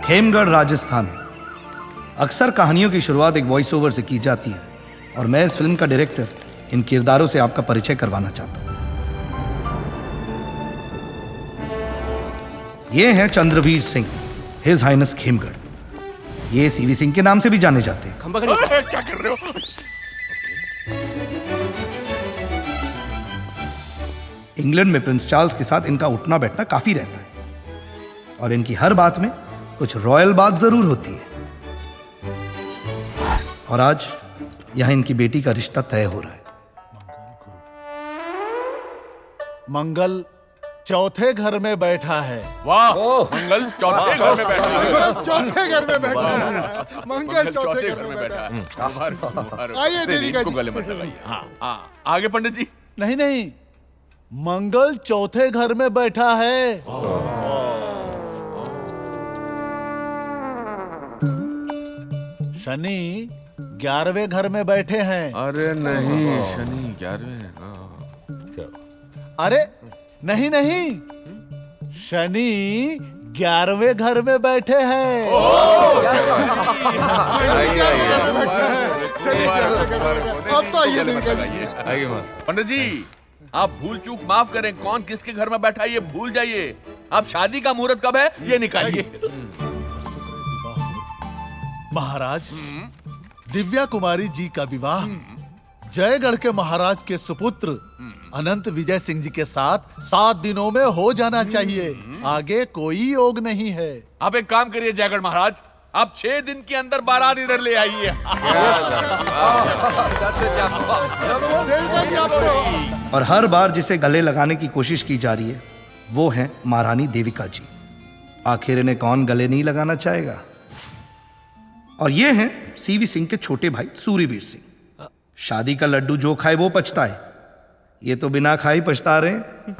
खेमगढ़, राजस्थान। अक्सर कहानियों की शुरुआत एक वॉइस ओवर से की जाती है और मैं इस फिल्म का डायरेक्टर इन किरदारों से आपका परिचय करवाना चाहता हूं। ये हैं चंद्रवीर सिंह, हिज हाइनेस खेमगढ़। ये सीवी सिंह के नाम से भी जाने जाते हैं। क्या कर रहे हो? इंग्लैंड में प्रिंस चार्ल्स के साथ इनका उठना बैठना काफी रहता है और इनकी हर बात में कुछ रॉयल बात जरूर होती है। और आज यहां इनकी बेटी का रिश्ता तय हो रहा है। मंगल चौथे घर में बैठा है। वाह, मंगल चौथे घर में बैठा है। चौथे घर में बैठा है। मंगल चौथे घर में बैठा है। आइए देविका जी। गले मत लगाइए। हाँ, आगे पंडित जी। नहीं, मंगल चौथे घर में बैठा है। शनि 11वें घर में बैठे हैं। अरे नहीं, शनि 11वें। अरे नहीं, शनि 11वें घर में बैठे हैं। अब तो आइए देविका जी। पंडित जी, आप भूल चूक माफ करें। कौन किसके घर में बैठा है ये भूल जाइए। अब शादी का मुहूर्त कब है ये निकालिए। महाराज, दिव्या कुमारी जी का विवाह जयगढ़ के महाराज के सुपुत्र अनंत विजय सिंह जी के साथ 7 दिनों में हो जाना चाहिए। आगे कोई योग नहीं है। आप एक काम करिए जयगढ़ महाराज, आप 6 दिन के अंदर बारात इधर ले आइए। और हर बार जिसे गले लगाने की कोशिश की जा रही है वो है महारानी देविका जी। आखिर इन्हें कौन गले नहीं लगाना चाहेगा। और ये हैं सीवी सिंह के छोटे भाई सूर्यवीर सिंह। शादी का लड्डू जो खाए वो पछता है, ये तो बिना खाए पछता रहे हैं।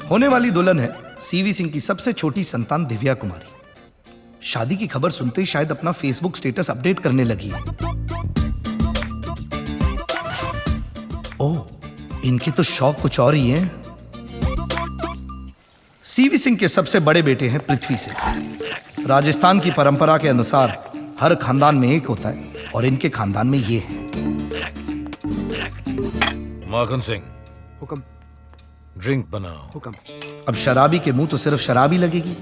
होने वाली दुल्हन है सीवी सिंह की सबसे छोटी संतान दिव्या कुमारी। शादी की खबर सुनते ही शायद अपना फेसबुक स्टेटस अपडेट करने लगी है। ओह, इनके तो शौक कुछ और ही हैं। सीवी सिंह के सबसे बड़े बेटे हैं पृथ्वी सिंह। राजस्थान की परंपरा के अनुसार हर खानदान में एक होता है और इनके खानदान में ये है। माखन सिंह, हुक्म। ड्रिंक बनाओ। हुक्म। अब शराबी के मुंह तो सिर्फ शराबी लगेगी,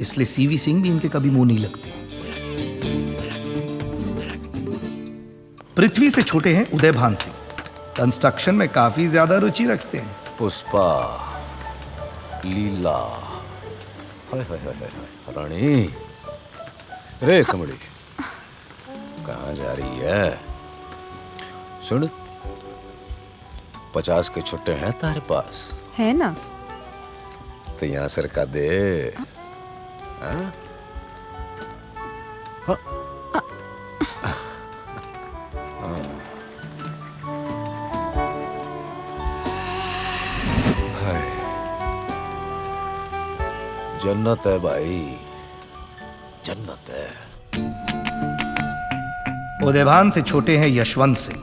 इसलिए सीवी सिंह भी इनके कभी मुंह नहीं लगते। पृथ्वी से छोटे हैं उदयभान सिंह। कंस्ट्रक्शन में काफी ज्यादा रुचि रखते हैं। पुष्पा, लीला, हाय हाय हाय हाय, रानी, रे कमड़ी, कहाँ जा रही है? सुन, 50 के छुट्टे हैं तारे पास? है ना? तो यहाँ सरका दे। हाँ? हाँ? जन्नत है भाई, जन्नत है। उदयभान से छोटे हैं यशवंत सिंह।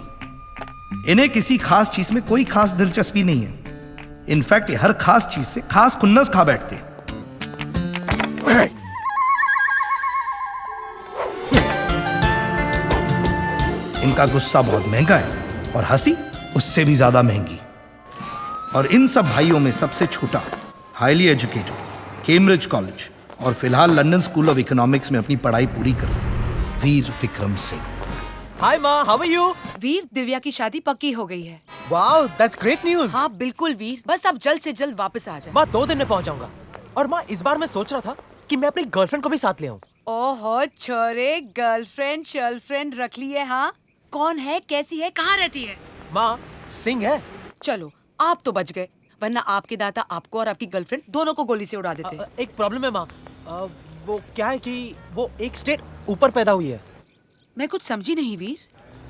इन्हें किसी खास चीज में कोई खास दिलचस्पी नहीं है। इनफैक्ट ये हर खास चीज से खास खुन्नस खा बैठते हैं। इनका गुस्सा बहुत महंगा है और हंसी उससे भी ज्यादा महंगी। और इन सब भाइयों में सबसे छोटा, हाईली एजुकेटेड, कैम्ब्रिज कॉलेज और फिलहाल लंदन स्कूल ऑफ इकोनॉमिक्स में अपनी पढ़ाई पूरी कर वीर विक्रम सिंह। हाय माँ, हाउ आर यू? वीर, दिव्या की शादी पक्की हो गई है। Wow, that's great news. हाँ बिल्कुल वीर, बस आप जल्द से जल्द वापस आ जाए। माँ 2 दिन में पहुँच जाऊंगा। और माँ, इस बार मैं सोच रहा था कि मैं अपनी गर्लफ्रेंड को भी साथ ले आऊं। ओहो छोरे, गर्लफ्रेंड शर्लफ्रेंड रख ली है? हाँ, कौन है, कैसी है, कहाँ रहती है? माँ, सिंह है। चलो आप तो बच गए, वरना आपके दादा आपको और आपकी गर्लफ्रेंड दोनों को गोली से उड़ा देते। एक प्रॉब्लम है माँ, वो क्या है कि वो एक स्टेट ऊपर पैदा हुई है। मैं कुछ समझी नहीं वीर।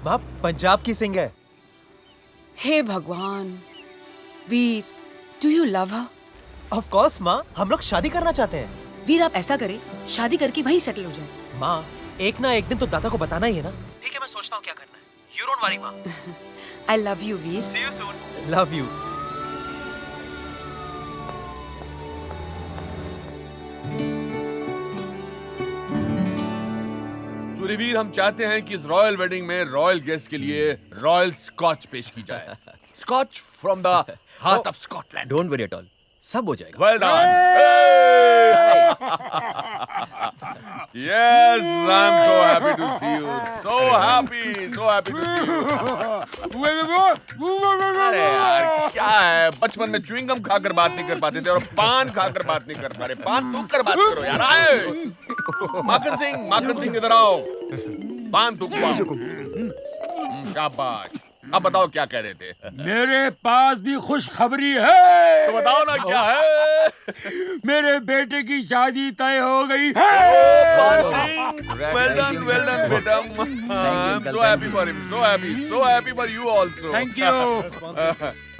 माँ, पंजाब की सिंह है। हे भगवान। Veer, do you love her? Of course माँ, हम लोग शादी करना चाहते हैं। वीर आप ऐसा करें, शादी करके वहीं सेटल हो जाए। माँ, एक ना एक दिन तो दादा को बताना ही है ना। ठीक है, मैं सोचता हूँ क्या करना है। यू डोंट वरी माँ। I love you Veer. See you soon. Love you. Suryaveer, हम चाहते हैं कि इस रॉयल वेडिंग में रॉयल गेस्ट के लिए रॉयल स्कॉच पेश की जाए। Scotch from the heart of Scotland. Don't worry at all, सब हो जाएगा। Well done. Yes, I'm so happy to see you. So happy to see you. अरे यार, क्या है, बचपन में च्युइंग गम खाकर बात नहीं कर पाते थे और पान खाकर बात नहीं कर पा रहे। पान थूक कर बात करो यार। आए माखन सिंह इधर आओ। पान थूक पाओ। शाबाश। अब बताओ क्या कह रहे थे? मेरे पास भी खुशखबरी है। तो बताओ ना क्या है? मेरे बेटे की शादी तय हो गई है। Well done बेटा। I'm so happy for him. So happy for you also. Thank you.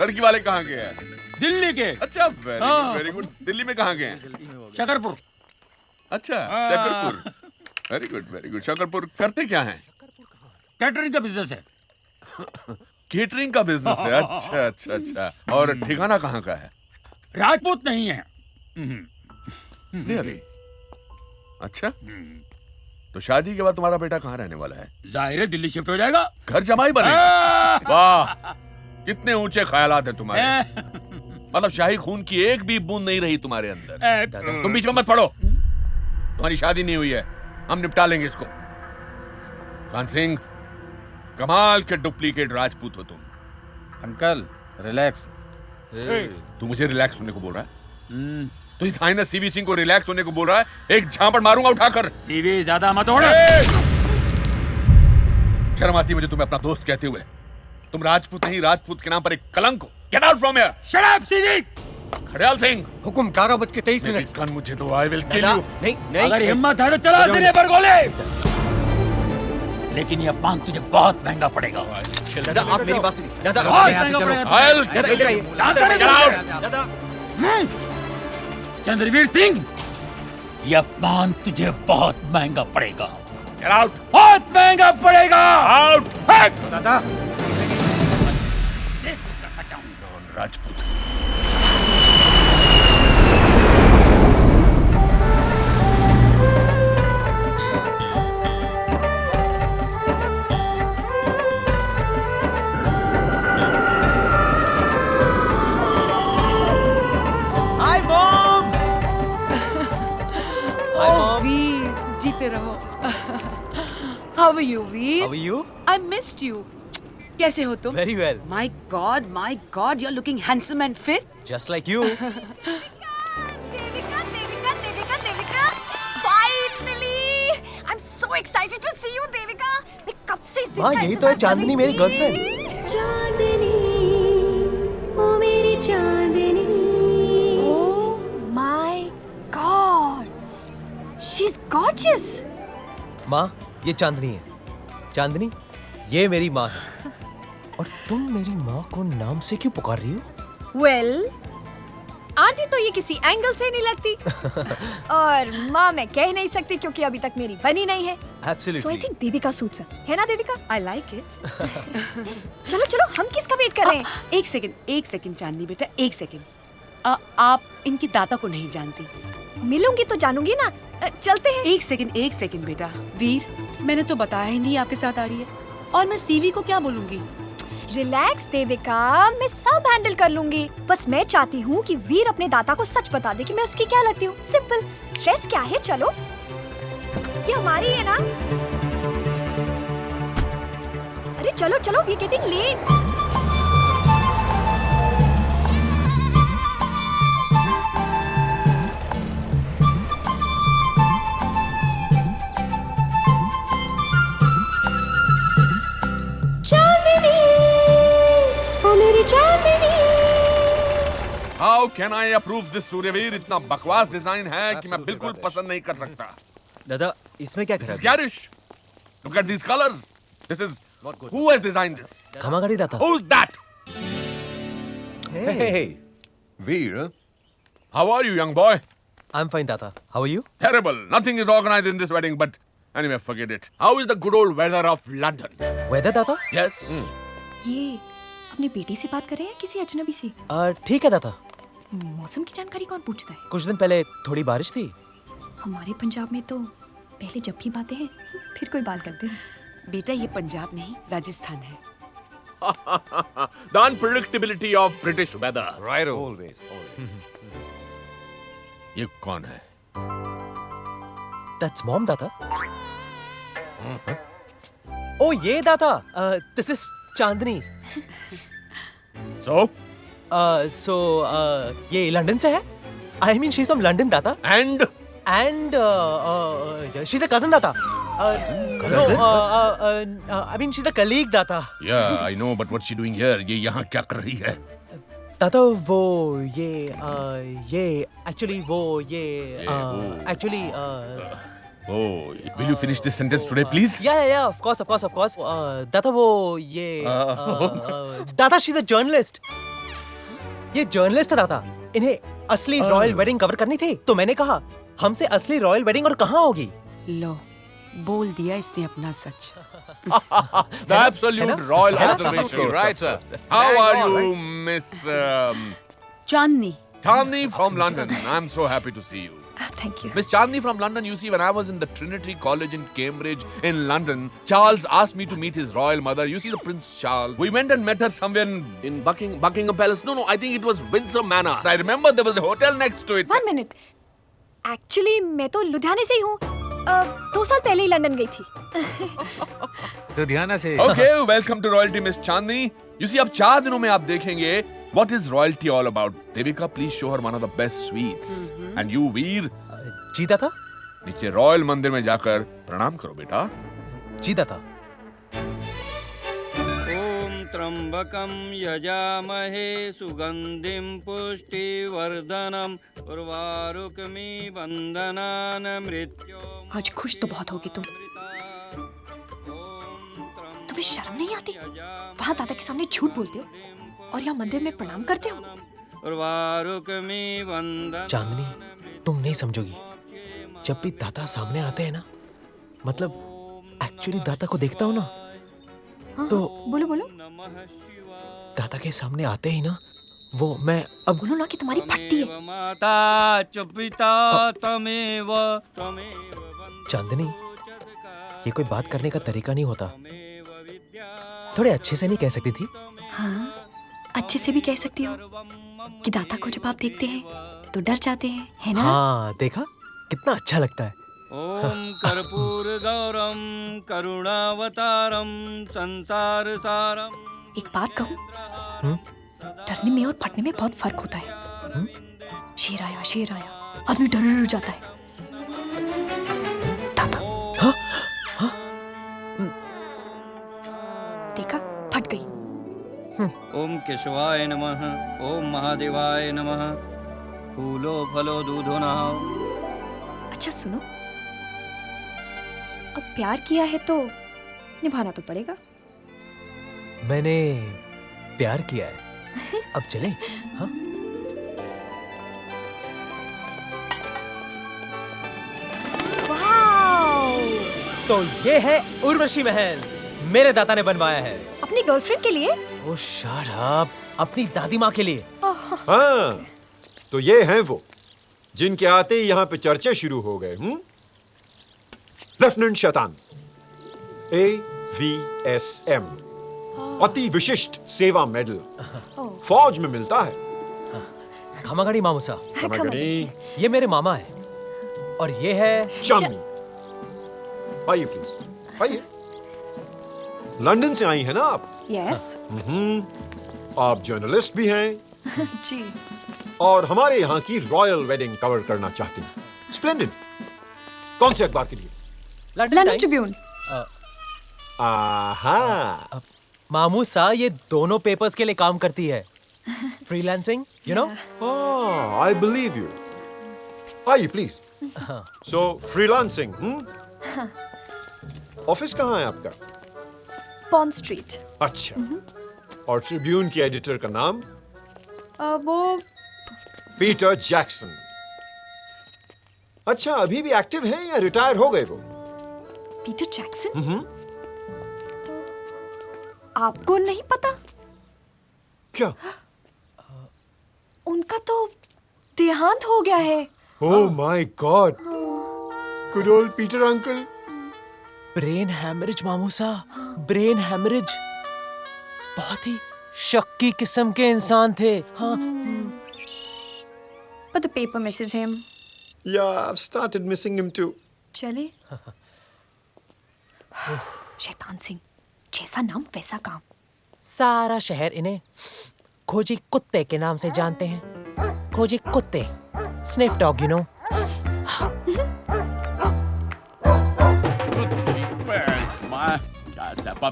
लड़की वाले कहाँ गए हैं? दिल्ली के। अच्छा, वेरी गुड। दिल्ली में कहाँ गए हैं? शकरपुर। अच्छा, शकरपुर। Very good. शकरपुर करते क्या हैं? कैटरिंग का बिजनेस है। केटरिंग का बिजनेस है। अच्छा। और ठिकाना कहाँ का है? राजपूत नहीं है। Really? अच्छा, तो शादी के बाद तुम्हारा बेटा कहाँ रहने वाला है? जाहिर है दिल्ली शिफ्ट हो जाएगा। घर जमाई बनेगा। वाह, कितने ऊंचे ख्यालात हैं तुम्हारे। मतलब शाही खून की एक भी बूंद नहीं रही तुम्हारे अंदर। तुम बीच में मत पड़ो। तुम्हारी शादी नहीं हुई है, हम निपटा लेंगे इसको। कान सिंह, कमाल के डुप्लीकेट राजपूत हो तुम। Uncle relax. तू मुझे रिलैक्स होने को बोल रहा है? तो इस हाइनस सीवी सिंह को रिलैक्स होने को बोल रहा है? एक झापड़ मारूंगा उठाकर। सीवी ज्यादा मत ओढ़। शर्म आती मुझे तुम्हें अपना दोस्त कहते हुए। तुम राजपूत नहीं, राजपूत के नाम पर एक कलंक हो। Get out from here. Shut up CV. Khadyal Singh, हुकुम 11:23। कन मुझे तो आई विल किल यू। नहीं अगर हिम्मत है तो चला सिरे पर गोले। लेकिन ये पान तुझे बहुत महंगा पड़ेगा। दादा आप मेरी बात सुनिए। दादा बहुत यहाँ से महंगा चलो। पड़ेगा। दादा इधर आइए। दादा चंद्रवीर सिंह, यह पान तुझे बहुत महंगा पड़ेगा। Get out. बहुत महंगा पड़ेगा। आउट। दादा राजपूत। वीर, जीते रहो। How are you, Veer? How are you? I missed you. कैसे हो तुम? Very well. My God, you're looking handsome and fit. Just like you. Devika, finally! I'm so excited to see you, Devika. मैं कब से इस दिन माँ का यही तो है इंतजार कर चांदनी, रही मेरी थी. गर्लफ्रेंड। चांदनी, ओ मेरी चांदनी. Oh my God, she's gorgeous. माँ ये चांदनी है। चांदनी ये मेरी माँ है। और तुम मेरी माँ को नाम से क्यों पुकार रही हो? Well, आंटी तो ये किसी एंगल से नहीं लगती और माँ मैं कह नहीं सकती क्योंकि अभी तक मेरी बनी नहीं है। Absolutely. So I think Devika suits her. है ना देविका? I like it. चलो हम किसका वेट कर रहे हैं? एक सेकंड चांदनी बेटा, एक सेकंड। आप इनकी दाता को नहीं जानती। मिलूंगी तो जानूंगी ना। चलते हैं। एक सेकंड बेटा। वीर, मैंने तो बताया ही नहीं आपके साथ आ रही है। और मैं सीवी को क्या बोलूंगी? रिलैक्स देविका, मैं सब हैंडल कर लूंगी। बस मैं चाहती हूँ कि वीर अपने दाता को सच बता दे कि मैं उसकी क्या लगती हूँ। सिंपल। स्ट्रेस क्या है? चलो, ये हमारी है ना। अरे चलो, we getting late. How can I approve this Suryaveer? इतना बकवास डिजाइन है कि मैं बिल्कुल पसंद नहीं कर सकता। दादा इसमें क्या This करा is garish. Look at these colors. This is who has designed this? खमागड़ी दाता। Who's that? Hey, Veer, How are you, young boy? I'm fine दाता. How are you? Terrible. Nothing is organized in this wedding, but anyway, forget it. How is the good old weather of London? Weather दाता? Yes. ये अपने बेटे से बात कर रहे हैं किसी अजनबी से? ठीक है दाता। मौसम की जानकारी कौन पूछता है? कुछ दिन पहले थोड़ी बारिश थी। हमारे पंजाब में तो पहले जब भी बातें हैं फिर कोई बाल करते हैं। बेटा ये पंजाब नहीं राजस्थान है। The unpredictability of British weather. Right. Always. ये कौन है? That's mom, दाता. Oh, ये दाता. This is Chandni. So? ये लंदन से है? I mean, she's from London, दाता. And? She's a cousin, दाता. I mean, she's a colleague, दाता. Yeah, I know, but what's she doing here? ये यहाँ क्या कर रही है? दाता वो ये actually Oh, will you finish this sentence today, please? Yeah, of course. दाता वो ये दाता she's a journalist. ये जर्नलिस्ट है दाता. इन्हें असली रॉयल वेडिंग कवर करनी थी, तो मैंने कहा हमसे असली रॉयल वेडिंग और कहाँ होगी? लो बोल दिया इसने अपना सच। The absolute royal observation. Right, sir. How are you, Miss Chandni. Chandni from London? I'm so happy to see you. Thank you. Miss Chandni from London, you see, when I was in the Trinity College in Cambridge in London, Charles asked me to meet his royal mother. You see, the Prince Charles. We went and met her somewhere in Buckingham Palace. No, I think it was Windsor Manor. I remember there was a hotel next to it. 1 minute. Actually मैं तो लुधियाने से ही हूँ। 2 साल पहले ही London गई थी। लुधियाना से. Okay, welcome to royalty, Miss Chandni. You see, अब 4 दिनों में आप देखेंगे what is royalty all about. Devika, please show her one of the best sweets. And you, Veer, जी दाता. नीचे रॉयल मंदिर में जाकर प्रणाम करो बेटा. जी दाता. ओम त्र्यंबकं यजामहे सुगंधिं पुष्टिवर्धनम् उर्वारुकमिव बन्धनान् मृत्योर्मुक्षीयमामृतात्। आज खुश तो बहुत होगी तुम। तुम्हें शर्म नहीं आती? वहाँ दादा के सामने झूठ बोलते हो और यहाँ मंदिर में प्रणाम करते हो। चांदनी, तुम नहीं समझोगी। जब भी दाता सामने आते हैं ना, मतलब एक्चुअली दाता को देखता हूँ ना, तो बोलो। दाता के सामने आते ही ना, वो मैं अब बोलो ना कि तुम्हारी फटती है। माता च पिता तमेव चांदनी, ये कोई बात करने का तरीका नहीं होता। थोड़े अच्छे से नहीं कह सकती थी? हाँ, अच्छे से भी कह सकती हो कि दाता को जब आप देखते हैं तो डर जाते हैं, है ना? हाँ, देखा कितना अच्छा लगता है। ओम कर्पूर गौरम करुणावतारम संसार सारम। एक बात कहूँ, डरने में और फटने में बहुत फर्क होता है। शेर आया, आदमी डर जाता है। दाता, देखा, फट गई। ओम केशवाय नमः, ओम महादेवाय नमः। फूलो फलो दूधो नहाओ। अच्छा सुनो, अब प्यार किया है तो निभाना तो पड़ेगा। मैंने प्यार किया है, अब चले? हाँ? वाओ! तो ये है उर्वशी महल, मेरे दाता ने बनवाया है। अपनी गर्लफ्रेंड के लिए? ओ शट अप, अपनी दादी माँ के लिए। हाँ, तो ये हैं वो जिनके आते ही यहाँ पे चर्चे शुरू हो गए। लेफ्टिनेंट शैतान, AVSM, अति विशिष्ट सेवा मेडल, फौज में मिलता है। खमागणी मामूसा। खमागणी। ये मेरे मामा है और ये है चांदनी। आइए प्लीज, आइए। लंदन से आई है ना आप? यस। आप जर्नलिस्ट भी हैं जी। और हमारे यहाँ की रॉयल वेडिंग कवर करना चाहती हैं। स्प्लेंडिड। कौन से अखबार के लिए? London Tribune. आहा। मामूसा ये दोनों पेपर्स के लिए काम करती है। Freelancing, you know? I believe you. आइए प्लीज। So freelancing. ऑफिस कहाँ है आपका? Pond street. अच्छा। और ट्रिब्यून की एडिटर का नाम? वो पीटर जैक्सन। अच्छा, अभी भी एक्टिव हैं या रिटायर हो गए वो? Peter Jackson? आपको नहीं पता? क्या? उनका तो देहांत हो गया है। Oh my God. Good old Peter uncle. Brain haemorrhage मामूसा, ब्रेन हैमरेज। बहुत ही शक्की किस्म के इंसान थे। हाँ। But the paper misses him. Yeah, I've started missing him too. चले। शैतान सिंह, जैसा नाम वैसा काम। सारा शहर इन्हें खोजी कुत्ते के नाम से जानते हैं। खोजी कुत्ते, स्निफ डॉग, you know।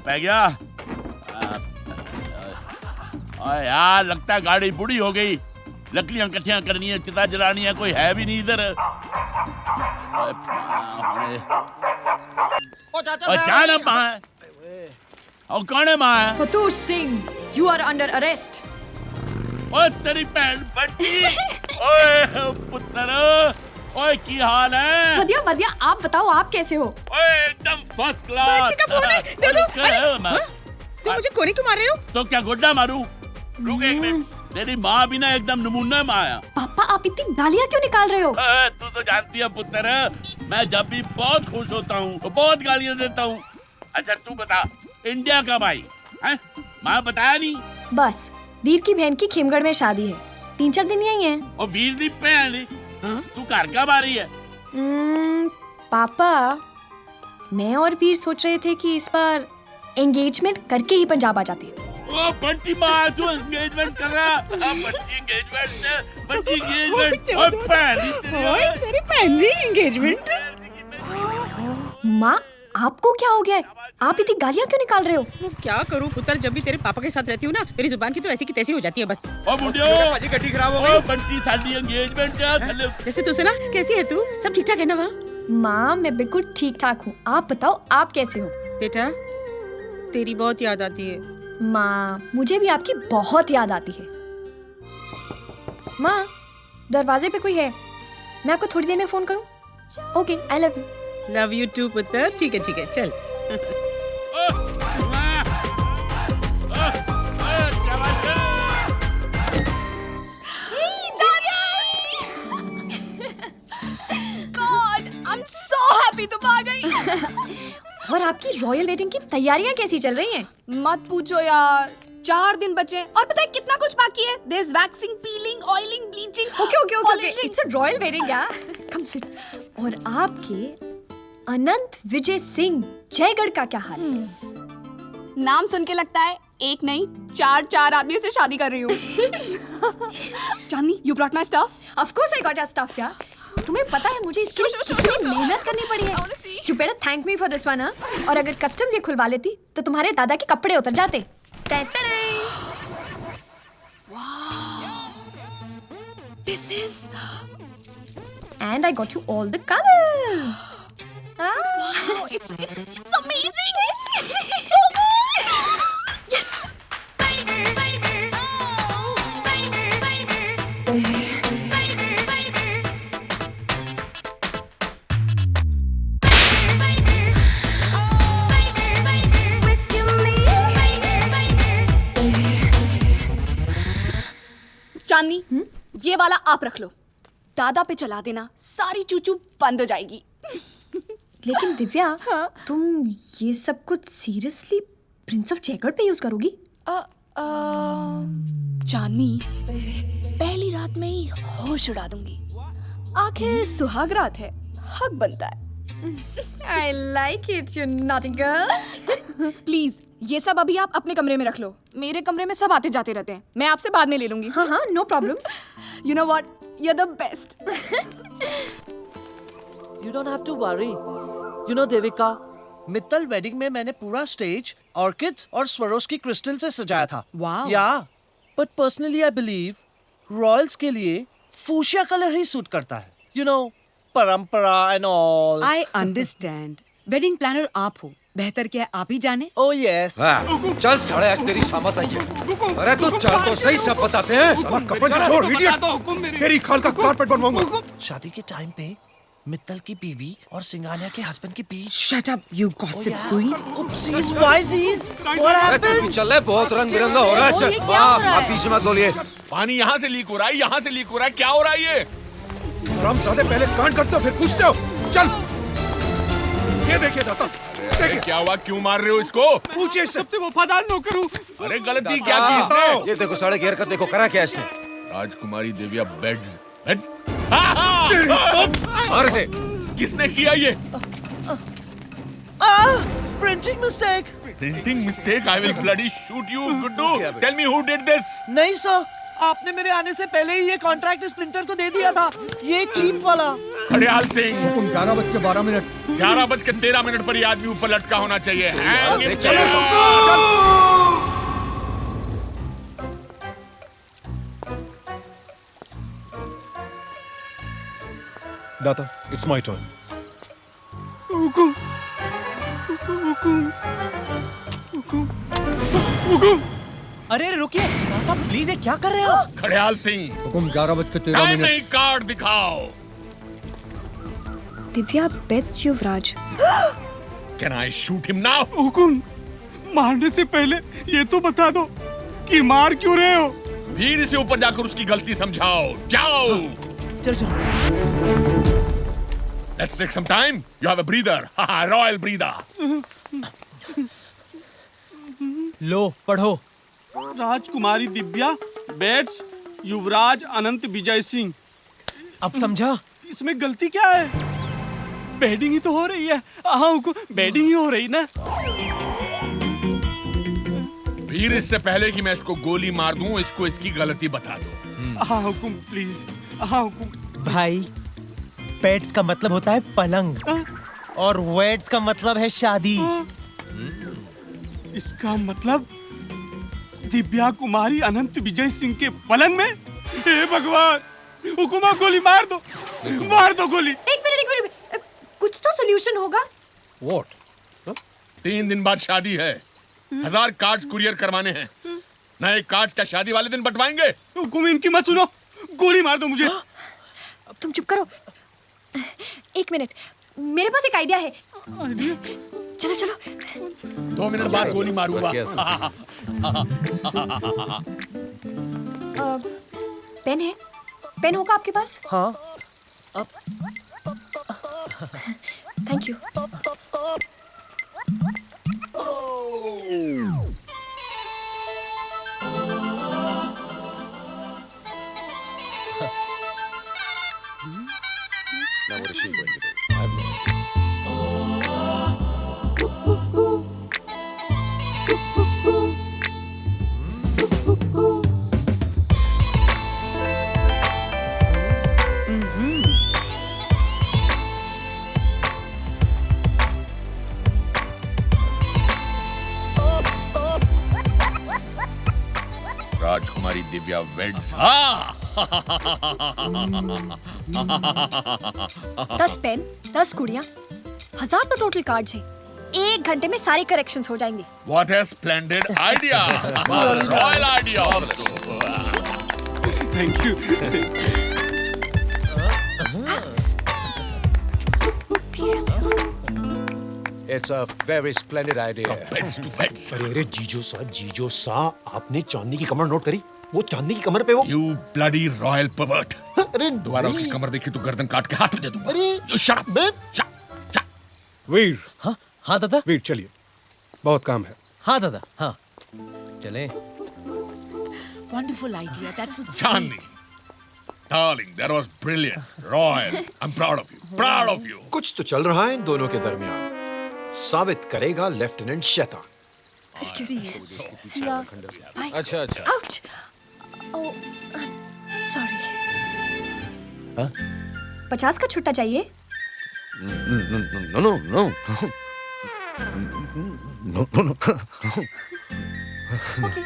पै गया। यार लगता है गाड़ी बूढ़ी हो गई। लकड़ियां इकट्ठियां करनी है, चिता जलानी है, कोई है भी नहीं इधर। अचानक माँ और कौन है माँ? फतूर Singh, you are under arrest. ओए तेरी बहन बच्ची, ओए पुत्र, ओए की हाल है? बढ़िया बढ़िया, आप बताओ आप कैसे हो? ओए एकदम फर्स्ट क्लास। तुम मुझे कोने क्यों मार रहे हो? तो क्या गुड्डा मारूं? रुक एक मिनट, तेरी माँ भी ना एकदम नमूना माँ है। पापा आप इतनी गालियाँ क्यों निकाल रहे हो? तू तो जानती है पुत्र, मैं जब भी बहुत खुश होता हूँ तो बहुत गालियाँ देता हूँ। अच्छा तू बता, इंडिया कब आई? माँ बताया नहीं? बस वीर की बहन की खेमगढ़ में शादी है, 3-4 दिन यही है। और वीर दी बहन तू घर कब आ रही है? पापा मैं और वीर सोच रहे थे कि इस बार एंगेजमेंट करके ही पंजाब आ जाते हैं। ओ बंटी माँ, तू एंगेजमेंट कर रहा? Bunty engagement, Bunty engagement. और तेरी पहली एंगेजमेंट। माँ आपको क्या हो गया है? आप इतनी गालियाँ क्यों निकाल रहे हो? क्या करूँ पुत्र, जब भी तेरे पापा के साथ रहती हूँ ना, मेरी जुबान की तो ऐसी की तैसी हो जाती है बस। ओ बुढ़ियो, गड्डी खराब हो गई। ओ बंटी साडी एंगेजमेंट है। जैसे तू सुना, कैसी है तू? सब ठीक ठाक है ना वहाँ? माँ मैं बिल्कुल ठीक ठाक हूँ, आप बताओ आप कैसे हो? बेटा तेरी बहुत याद आती है। माँ मुझे भी आपकी बहुत याद आती है। माँ दरवाजे पे कोई है, मैं आपको थोड़ी देर में फोन करूँ? Okay, I love you. Love you too पुत्र। ठीक है चल। I'm so happy तुम आ गई। और आपकी रॉयल वेडिंग की तैयारियां कैसी चल रही हैं? मत पूछो यार, 4 दिन बचे हैं और पता है कितना कुछ बाकी है। There's waxing, peeling, oiling, bleaching. Okay. It's a royal wedding यार। Come sit. और आपके अनंत विजय सिंह जयगढ़ का क्या हाल है? नाम सुन के लगता है एक नहीं 4 आदमी से शादी कर रही हूँ। चांदनी, you brought my stuff? Of course I got your stuff यार। तुम्हें पता है मुझे इसके लिए कितनी मेहनत करनी पड़ी है। You better thank me for this one, हाँ? और अगर कस्टम्स ये खुलवा लेती तो तुम्हारे दादा के कपड़े उतर जाते। This is. And I got you all the colors. Wow, it's amazing. It's so good. Yes. चांदनी, ये वाला आप रख लो, दादा पे चला देना, सारी चूचू बंद हो जाएगी। लेकिन दिव्या, तुम ये सब कुछ सीरियसली प्रिंस ऑफ जयगढ़ पे यूज करोगी? चांदनी, पहली रात में ही होश उड़ा दूंगी। आखिर सुहाग रात है, हक बनता है। I like it, you naughty girl. Please ये सब अभी आप अपने कमरे में रख लो, मेरे कमरे में सब आते जाते रहते हैं, मैं आपसे बाद में ले लूंगी। हाँ, no problem. You know what? You're the best. You don't have to worry. You know Devika, Mittal wedding में मैंने पूरा स्टेज ऑर्किड्स और स्वरोस्की क्रिस्टल से सजाया था। Wow. Yeah, but personally I believe Royals के लिए फूशिया कलर ही सूट करता है। You know, परंपरा and all. I understand. Wedding planner आप हो, बेहतर क्या आप ही जाने। Oh yes. चल साले, आज तेरी सामत आई है। अरे तू चल तो सही, सब बताते हैं। साला कफन छोड़, इडियट। तेरी खाल का कारपेट बनवाऊंगा। शादी के टाइम पे मित्तल की बीवी और सिंगानिया के हस्बैंड के बीच। Shut up, you gossip queen. Oopsies, whysies. What happened? चल बहुत रंग बिरंगा हो रहा है। चल, आप पीछे मत बोलिए। पानी यहाँ से लीक हो रहा है, यहाँ से लीक हो रहा है, क्या हो रहा है ये? हरामजादे, पहले कांड करते हो फिर पूछते हो। चल। ये देखिए दाता, अरे क्या हुआ, क्यों मार रहे हो इसको? पूछिए सबसे वफादार नौकर हूँ। अरे गलती क्या की इसने? ये देखो सड़क घेर कर देखो, करा क्या इसने? राजकुमारी दिव्या बेड्स बेड्स सारे से किसने किया ये? Printing mistake. Printing mistake? I will bloody shoot you Guddu. Tell me who did this? नहीं सर, आपने मेरे आने से पहले ही ये कॉन्ट्रैक्ट इस प्रिंटर को दे दिया था, ये चीप वाला। खड़ेयाल सिंह, हुकुम 11:12 11:13 पर ये आदमी ऊपर लटका होना चाहिए। दाता, इट्स माय टर्न। हुकुम, हुकुम, हुकुम, हुकुम। अरे रुकिए दादा, प्लीज, ये क्या कर रहे हो आप? खड़ेयाल सिंह, हुकुम 11:13 टाइम नहीं, कार्ड दिखाओ। Divya bets Yuvraj. Can I shoot him now? हुकुम, मारने से पहले ये तो बता दो कि मार क्यों रहे हो? वीर से ऊपर जाकर उसकी गलती समझाओ। जाओ। चलो चलो। Let's take some time. You have a breather. Royal breather. लो पढ़ो। राजकुमारी दिव्या बेट्स युवराज अनंत विजय सिंह। अब समझा? इसमें गलती क्या है? बेडिंग ही तो हो रही है। हाँ, बेडिंग ही हो रही ना। वीर, इससे पहले कि मैं इसको गोली मार दूं, इसको इसकी गलती बता दो। हाँ हुकुम, प्लीज। हाँ हुकुम। भाई, पेट्स का मतलब होता है पलंग और वेड्स का मतलब है शादी। इसका मतलब दिव्या कुमारी अनंत विजय सिंह के पलंग में? हे भगवान, हुकुमा गोली मार दो, मार दो गोली। एक मिनट, कुछ तो सोल्यूशन होगा। What? 3 दिन बाद शादी है, 1000 कार्ड्स कुरियर करवाने हैं। नए कार्ड्स का शादी वाले दिन बंटवाएंगे। हुकुम, इनकी मत सुनो, गोली मार दो मुझे। तुम चुप करो। एक मिनट, मेरे पास एक आइडिया है। चलो चलो। 2 मिनट बाद गोली मारूंगा। पेन है? पेन होगा आपके पास? हाँ। Thank you. Now what is she going to do? I have no idea. Rajkumari Divya weds. हाँ। 10 पेन, 10 कुड़ियाँ, 1000 तो टोटल कार्ड्स हैं। 1 घंटे में सारे करेक्शंस हो जाएंगे। What a splendid idea! Royal idea! Thank you. It's a very splendid idea. Beds to beds. अरे जीजो सा, आपने चांदी की कमर नोट करी? वो चांदी की कमर पे वो। You bloody royal pervert! अरे दोबारा उसकी कमर देखी तो गर्दन काट के हाथ में दे दूंगा। अरे You shut up! वीर, हाँ दादा। वीर चलिए, बहुत काम है। हाँ दादा, हाँ चले। Wonderful idea. That was Chandni, darling, that was brilliant. Royal, I'm proud of you. Proud of you. कुछ तो चल रहा है इन दोनों के दरमियान, साबित करेगा लेफ्टिनेंट शैतान। Excuse me. अच्छा अच्छा। Ouch. Oh, sorry. 50 का छुट्टा चाहिए? No. Okay.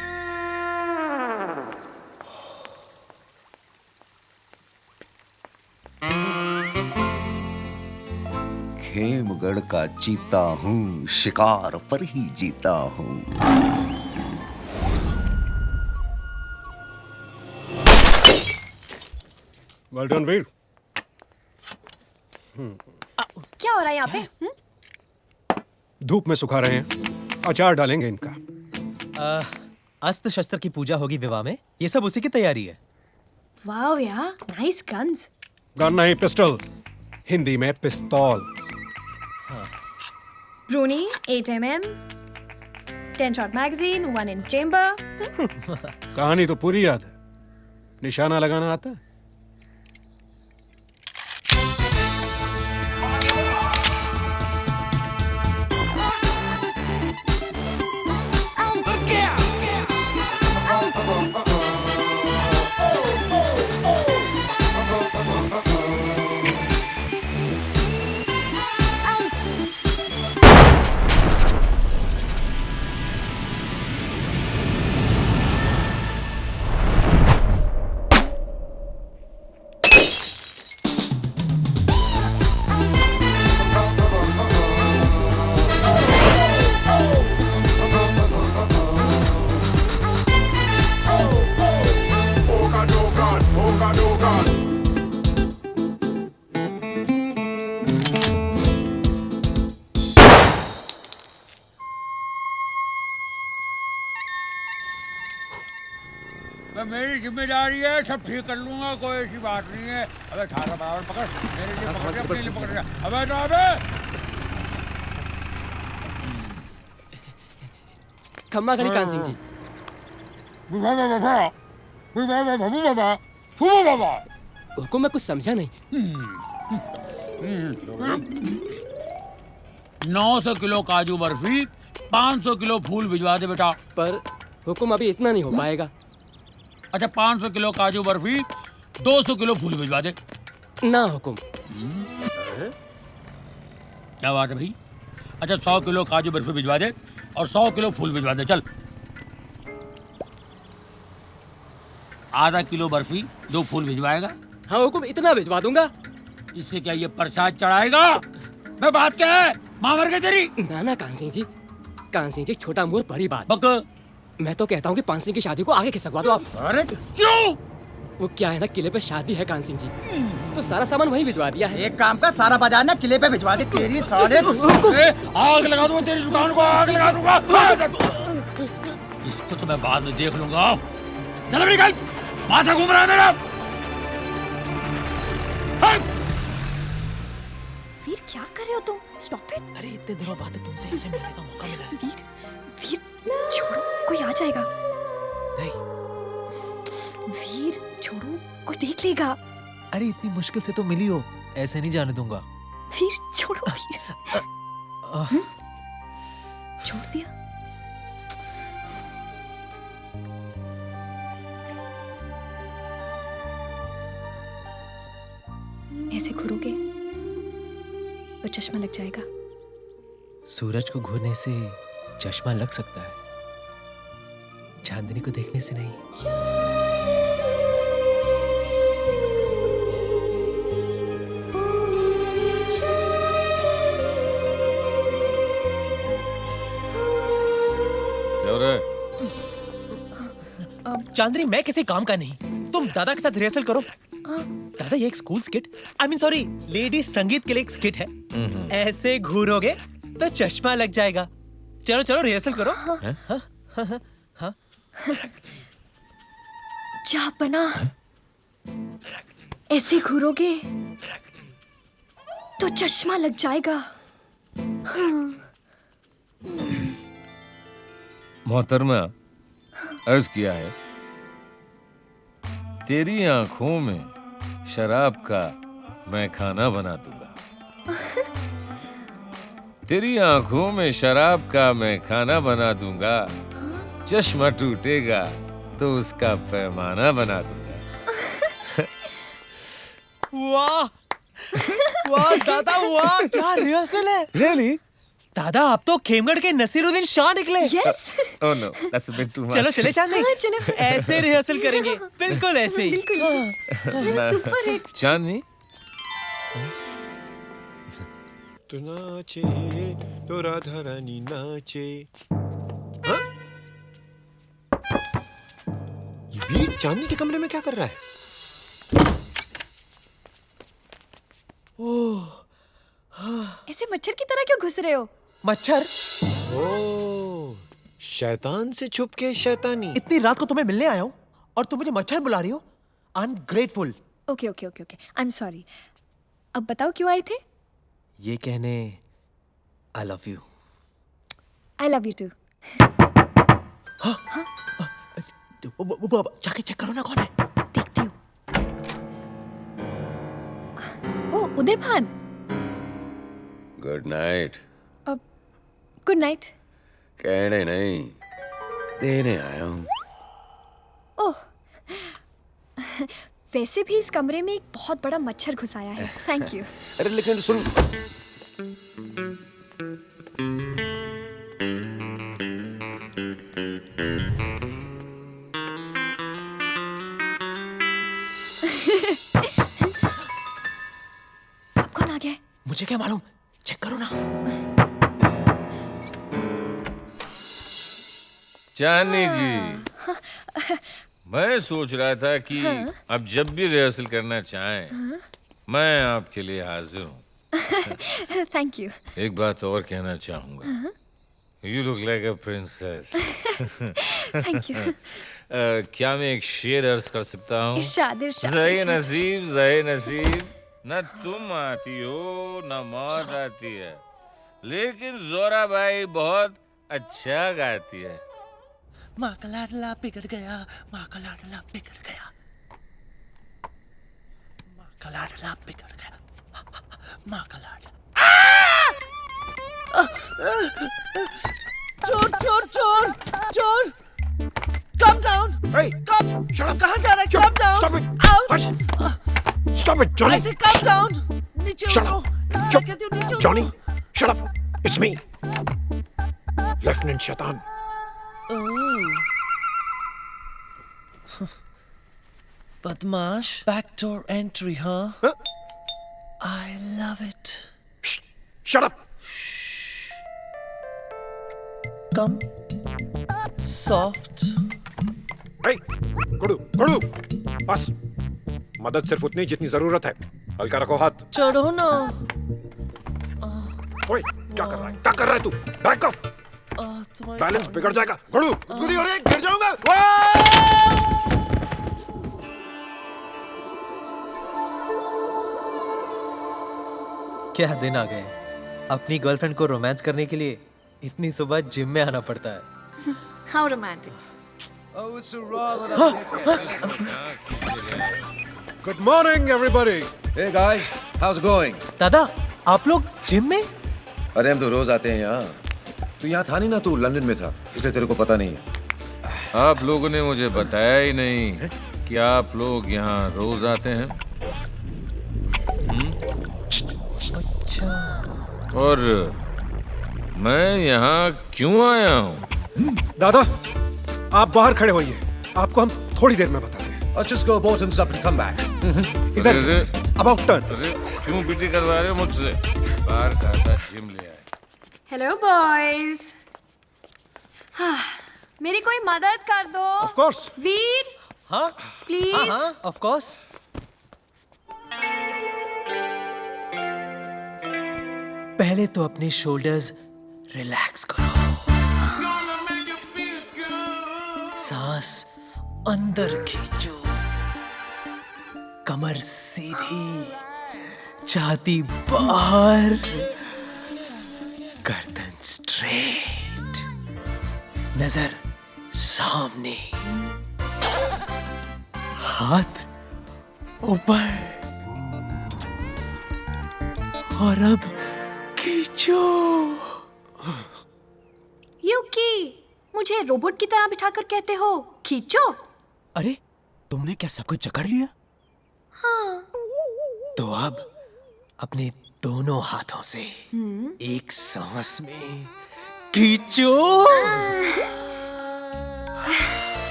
खेमगढ़ का चीता हूँ, शिकार पर ही जीता हूँ। Well done, वीर। क्या हो रहा है यहाँ पे? धूप में सुखा रहे हैं, अचार डालेंगे इनका। अस्त्र शस्त्र की पूजा होगी विवाह में, ये सब उसी की तैयारी है। वाओ यार, नाइस गन्स। गन नहीं, पिस्टल, हिंदी में पिस्तौल। Bruni, 8 mm, 10 shot magazine, 1 in chamber. कहानी तो पूरी याद है, निशाना लगाना आता है? मेरी जिम्मेदारी है, सब ठीक कर लूंगा, कोई ऐसी बात नहीं है। अबे ठाड़ा बराबर पकड़, मेरे लिए पकड़, अपने लिए पकड़। अबे तो खम्मा खड़ी कान सिंह जी। हुकुम मैं कुछ समझा नहीं। 900 किलो काजू बर्फी, 500 किलो फूल भिजवा दे बेटा। पर हुकुम अभी इतना नहीं हो पाएगा। अच्छा 500 किलो काजू बर्फी, 200 किलो फूल भिजवा दे। ना हुकुम। क्या बात है भाई? अच्छा 100 किलो काजू बर्फी भिजवा दे और 100 किलो फूल भिजवा दे। चल आधा किलो बर्फी, 2 फूल भिजवाएगा? हाँ हुकुम, इतना भिजवा दूंगा। इससे क्या ये प्रसाद चढ़ाएगा? मैं बात क्या है, माँ मर गई तेरी? ना ना कान सिंह जी, कान सिंह जी छोटा मुंह बड़ी बात। बक मैं तो कहता हूँ कि पान सिंह की शादी को आगे खिसकवा दो आप। अरे क्यों? वो क्या है ना, किले पे शादी है कान सिंह जी, तो सारा सामान वहीं भिजवा दिया है। एक काम का, सारा बाजार ना किले पे भिजवा दे। तेरी साले आग लगा दूंगा तेरी दुकान को, आग लगा दूंगा। इसको तो मैं बाद में देख लूंगा। चल अभी निकल, माथा घूम रहा है मेरा। वीर क्या कर रहे हो तुम? Stop it. अरे इतने दिनों बाद तुमसे ऐसे मिलने का मौका मिला है। वीर वीर छोड़ो, कोई आ जाएगा। नहीं वीर छोड़ो, कोई देख लेगा। अरे इतनी मुश्किल से तो मिली हो, ऐसे नहीं जाने दूंगा। वीर छोड़ो। वीर छोड़ दिया। ऐसे घूरोगे तो चश्मा लग जाएगा। सूरज को घूरने से चश्मा लग सकता है, चांदनी को देखने से नहीं। चांदनी मैं किसी काम का नहीं, तुम दादा के साथ रिहर्सल करो। दादा ये एक school skit, I mean sorry lady संगीत के लिए एक स्किट है। ऐसे घूरोगे तो चश्मा लग जाएगा। चलो चलो रिहर्सल करो। हाँ। जा बना, ऐसे घूरोगे तो चश्मा लग जाएगा। मोहतरमा, अर्ज किया है, तेरी आंखों में शराब का मैं खाना बना दूंगा। तेरी आंखों में शराब का मैं खाना बना दूंगा। चश्मा टूटेगा तो उसका पैमाना बना दूंगा। वाह वाह दादा वाह, क्या रिहर्सल है। Really? दादा आप तो खेमगढ़ के नसीरुद्दीन शाह निकले। Yes. Oh no, that's a bit too much. चलो चले चांदनी, हाँ, चलो। ऐसे रिहर्सल करेंगे, बिल्कुल ऐसे ही। बिल्कुल सुपर हिट। चांदनी, तो नाचे तो राधा रानी नाचे। हाँ? ये वीर चांदनी के कमरे में क्या कर रहा है? ऐसे मच्छर की तरह क्यों घुस रहे हो? मच्छर? ओह, शैतान से छुप के शैतानी। इतनी रात को तुम्हें मिलने आया हूँ और तुम मुझे मच्छर बुला रही हो? Ungrateful. Okay okay okay okay, I am sorry. अब बताओ क्यों आए थे? ये कहने I love you. I love you too. जाके चेक करो ना कौन है। देखती हूँ। ओ Uday Bhan. Good night. Good night. कहने नहीं, देने आया हूँ। ओह, वैसे भी इस कमरे में एक बहुत बड़ा मच्छर घुस आया है। Thank you. अरे लेकिन सुन, अब कौन आ गया है? मुझे क्या मालूम, चेक करो ना। चांदनी जी, मैं सोच रहा था कि अब जब भी रिहर्सल करना चाहें, मैं आपके लिए हाजिर हूँ। Thank you. एक बात और कहना चाहूंगा। You look like a princess. Thank you. क्या मैं एक शेर अर्ज कर सकता हूँ? इरशाद, इरशाद, ज़हे इरशाद। नसीब, ज़हे नसीब, न तुम आती हो न मौत आती है, लेकिन जोरा भाई बहुत अच्छा गाती है। माँ का लाडला बिगड़ गया, माँ का लाडला बिगड़ गया, माँ का लाडला बिगड़ गया, माँ का लाडला। चोर चोर चोर चोर! Calm down! Hey! Calm! Shut up! कहाँ जा रहा है? Calm down! Stop it! Out! Hush! Stop it, Johnny! I say calm down! नीचे Shut उतरो! up! मैं Chop! कहती हूँ नीचे उतरो! Johnny! Shut up! It's me! Lieutenant Shaitan. बदमाश! Backdoor entry, huh? I love it. Shut up! Come. Soft. Hey! गुडू! गुडू! बस! मदद सिर्फ उतनी जितनी जरूरत है। हल्का रखो हाथ। चढ़ो ना। ओए, क्या कर रहा है? क्या कर रहा है तू? Back of! बैलेंस बिगड़ जाएगा। गुडू! गुदगुदी हो रही है, गिर जाऊंगा। क्या दिन आ गए। अपनी गर्लफ्रेंड को रोमांस करने के लिए इतनी सुबह जिम में आना पड़ता है। How romantic. Good morning everybody. Hey guys, how's it going? दादा, आप लोग जिम में? अरे हम तो रोज आते हैं यहाँ। तू यहाँ था नहीं ना, तू लंदन में था, इसलिए तेरे को पता नहीं है। आप लोगों ने मुझे बताया ही नहीं कि आप लोग यहाँ रोज आते हैं। और मैं यहाँ क्यों आया हूँ? दादा, आप बाहर खड़े होइए, आपको हम थोड़ी देर में बताते हैं। Just go bottom up and come back. इधर, about turn. अरे क्यों पीटी करवा रहे हो मुझसे? बाहर कहा था जिम ले आए। Hello boys. मेरी कोई मदद कर दो। Of course. वीर। हाँ? प्लीज। हाँ, of course. पहले तो अपने शोल्डर्स रिलैक्स करो। सांस अंदर खींचो, कमर सीधी, छाती बाहर, गर्दन स्ट्रेट, नजर सामने, हाथ ऊपर, और अब खींचो। यूकी, मुझे रोबोट की तरह बिठाकर कहते हो खींचो। अरे, तुमने क्या सब कुछ जकड़ लिया? हाँ। तो अब अपने दोनों हाथों से एक सांस में खींचो।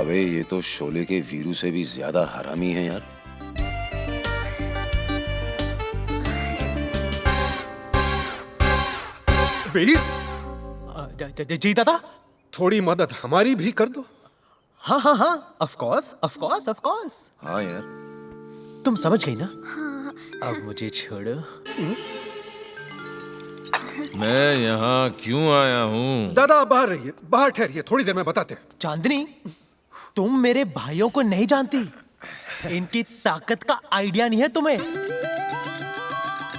अबे ये तो शोले के वीरू से भी ज्यादा हरामी है यार। वीर, जी दादा, थोड़ी मदद हमारी भी कर दो। हाँ हाँ हाँ, of course, of course, of course। हाँ यार, तुम समझ गई ना? अब मुझे छोड़ो। मैं यहाँ क्यों आया हूँ? दादा बाहर रहिए, बाहर ठहरिए, थोड़ी देर में बताते हैं। चांदनी, तुम मेरे भाइयों को नहीं जानती। इनकी ताकत का आइडिया नहीं है तुम्हें।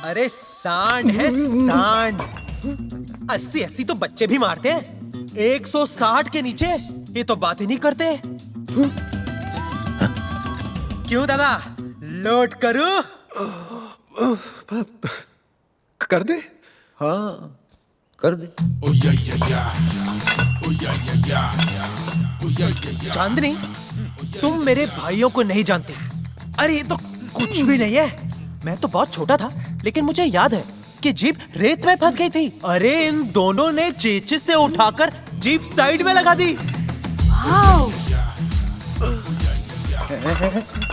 अरे सांड है सांड। 80 तो बच्चे भी मारते हैं, 160 के नीचे ये तो बात ही नहीं करते। क्यों दादा, लोड करूं? कर दे। हाँ कर दे। चांदनी, तुम मेरे भाइयों को नहीं जानती। अरे ये तो कुछ भी नहीं है। मैं तो बहुत छोटा था, लेकिन मुझे याद है कि जीप रेत में फंस गई थी। अरे इन दोनों ने चेचिस से उठाकर जीप साइड में लगा दी। वाओ!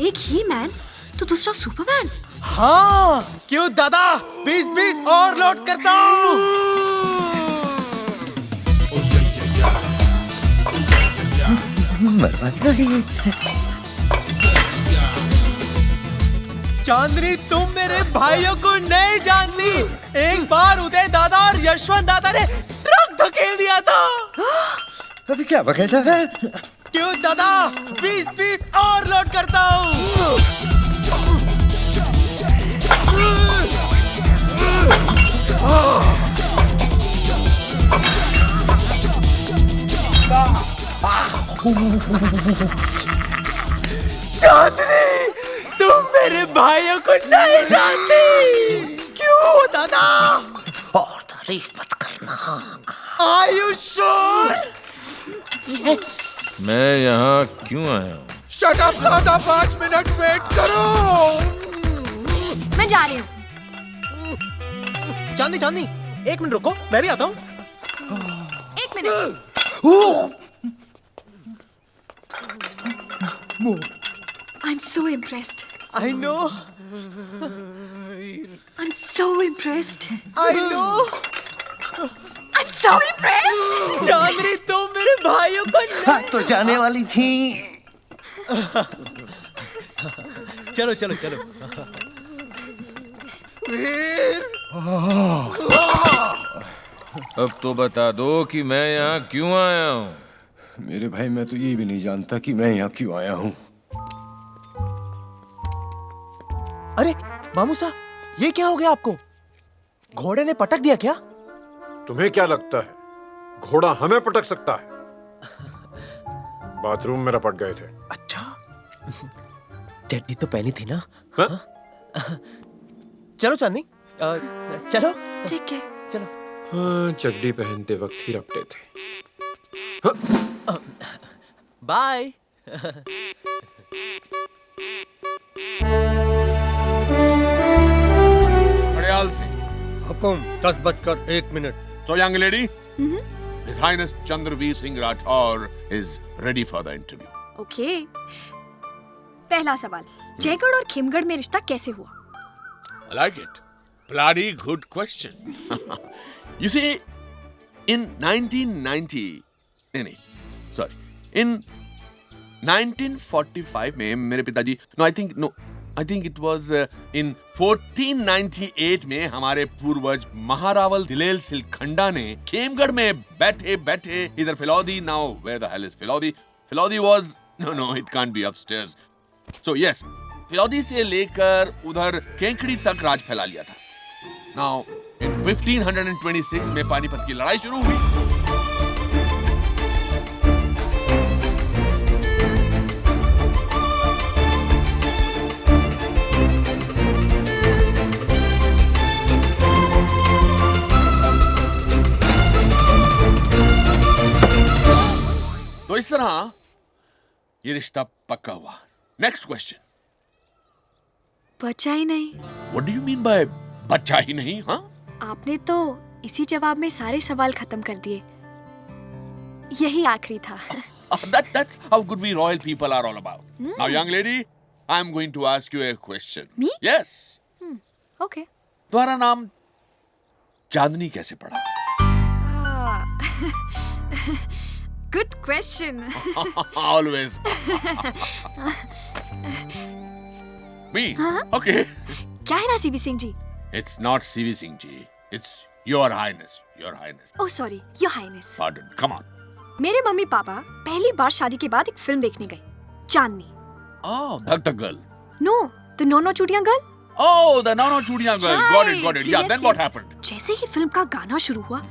एक ही मैन तो दूसरा सुपरमैन। हाँ, क्यों दादा, 20 और लोड करता हूँ। चांदनी, तुम मेरे भाइयों को नहीं जानती। एक बार उदय दादा और यशवंत दादा ने ट्रक धकेल दिया था। अभी क्या बकेजा है? क्यों दादा, 20 और लोड करता हूँ। चांदनी, तुम मेरे भाइयों को नहीं जानती। क्यों दादा? और तारीफ मत करना। Are you sure? Yes. मैं यहाँ क्यों आया हूँ? शट अप दादा, 5 मिनट वेट करो। मैं जा रही हूँ। चांदनी, 1 मिनट रुको, मैं भी आता हूँ। 1 minute. I'm so impressed. I know. I'm so impressed. I know. I'm so impressed. चांदनी, तुम मेरे भाइयों को नहीं। तो जाने वाली थी। चलो। अब तो बता दो कि मैं यहाँ क्यों आया हूँ। मेरे भाई, मैं तो ये भी नहीं जानता कि मैं यहाँ क्यों आया हूँ। अरे मामू साहब, ये क्या हो गया आपको? घोड़े ने पटक दिया क्या? तुम्हें क्या लगता है घोड़ा हमें पटक सकता है? बाथरूम में रपट गए थे। अच्छा, चड्डी तो पहनी थी ना? हाँ? चलो चांदनी, चलो। ठीक है, चलो। हाँ, चड्डी पहनते वक्त ही रपटे थे। Bye. हड़याल Singh. Hukum, 10:01। So young lady, His Highness Chandraveer Singh Rathore is ready for the interview. Okay. पहला सवाल, जयगढ़ और खिमगढ़ में रिश्ता कैसे हुआ? I like it. Bloody good question. You see, in 1945 में मेरे पिताजी, I think it was in 1498 में हमारे पूर्वज महारावल दिलेल सिलखंडा ने खेमगढ़ में बैठे इधर फिलौदी, now where the hell is Filodi? Filodi was, no, it can't be upstairs. So yes, फिलौदी से लेकर उधर केंकड़ी तक राज फैला लिया था। Now in 1526 में पानीपत की लड़ाई शुरू हुई। तो इस तरह ये रिश्ता पक्का हुआ। Next question. बचा ही नहीं। What do you mean by बचा ही नहीं? हाँ? आपने तो इसी जवाब में सारे सवाल खत्म कर दिए। यही आखिरी था। That's how good we royal people are all about. Now, young lady, I'm going to ask you a question. Me? Yes. Okay. तुम्हारा नाम चांदनी कैसे पड़ा? Good question. Always. Me? Okay. क्या है ना CV Singh ji? It's not CV Singh ji. It's Your Highness. Your Highness. Oh sorry, Your Highness. Pardon. Come on. मेरे mummy papa पहली बार शादी के बाद एक फिल्म देखने गए, चांदनी। Oh, Dhak Dhak Girl. No, the No No Chudiyan Girl. Oh, the No No Chudiyan Girl. Got it. Yeah, then what happened? जैसे ही film का गाना शुरू हुआ,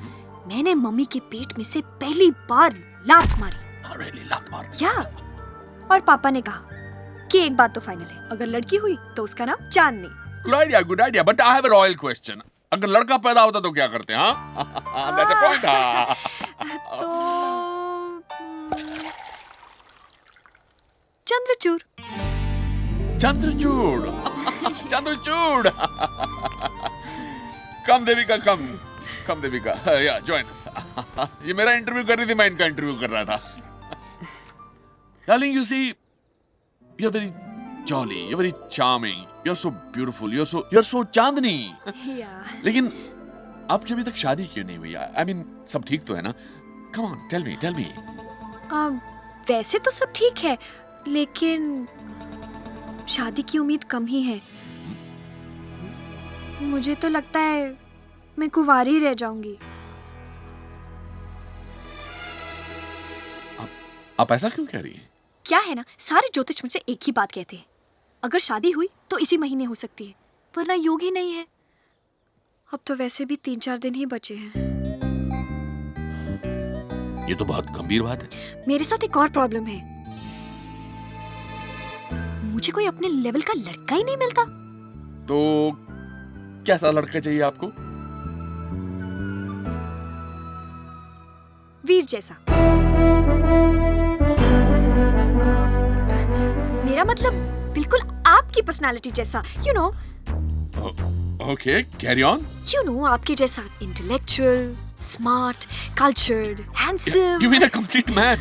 मैंने मम्मी के पेट में से पहली बार लात मारी। Really, लात मार। या और पापा ने कहा कि एक बात तो फाइनल है, अगर लड़की हुई तो उसका नाम चांदनी। Good idea, but I have a royal question. अगर लड़का पैदा होता तो क्या करते हैं? हाँ? That's a point. तो चंद्रचूड़। चंद्रचूड़। चंद्रचूड़। कम देविका, कम देविका, या join us. ये मेरा इंटरव्यू कर रही थी, मैं इनका इंटरव्यू कर रहा था। Darling, you see, you're very jolly, you're very charming, you're so beautiful, you're so चांदनी। लेकिन आपकी अभी तक शादी क्यों नहीं हुई? I mean, सब ठीक तो है ना? Come on, tell me. वैसे तो सब ठीक है, लेकिन शादी की उम्मीद कम ही है। मुझे तो लगता है मैं कुंवारी रह जाऊंगी। आप ऐसा क्यों कह रही हैं? क्या है ना, सारे ज्योतिष मुझसे एक ही बात कहते हैं, अगर शादी हुई तो इसी महीने हो सकती है, वरना योग ही नहीं है। अब तो वैसे भी 3-4 दिन ही बचे हैं। ये तो बहुत गंभीर बात है। मेरे साथ एक और प्रॉब्लम है, मुझे कोई अपने लेवल का लड़का ही नहीं मिलता। तो कैसा लड़का चाहिए आपको? वीर जैसा। मेरा मतलब बिल्कुल आपकी पर्सनालिटी जैसा, you know। Okay, carry on. You know, आपके जैसा intellectual, smart, cultured, handsome. You mean a complete man?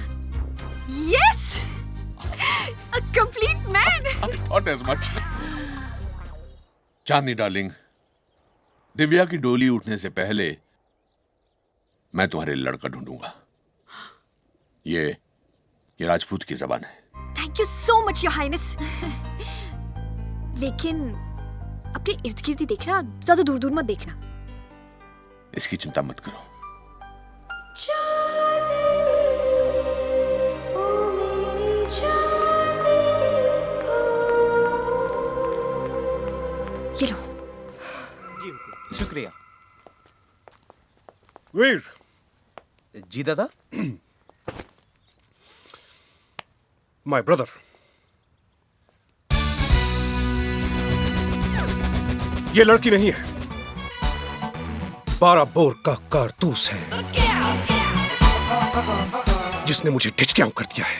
Yes, a complete man. I thought as much. Chandni darling, Divya की डोली उठने से पहले मैं तुम्हारे लड़का ढूंढूंगा। ये राजपूत की जबान है। Thank you so much, Your Highness. लेकिन अपने इर्द गिर्द ही देखना, ज्यादा दूर दूर मत देखना। इसकी चिंता मत करो। ये लो। जी शुक्रिया। वीर। जी दादा। माय ब्रदर, ये लड़की नहीं है, 12 बोर का कारतूस है जिसने मुझे ढिचकियां कर दिया है।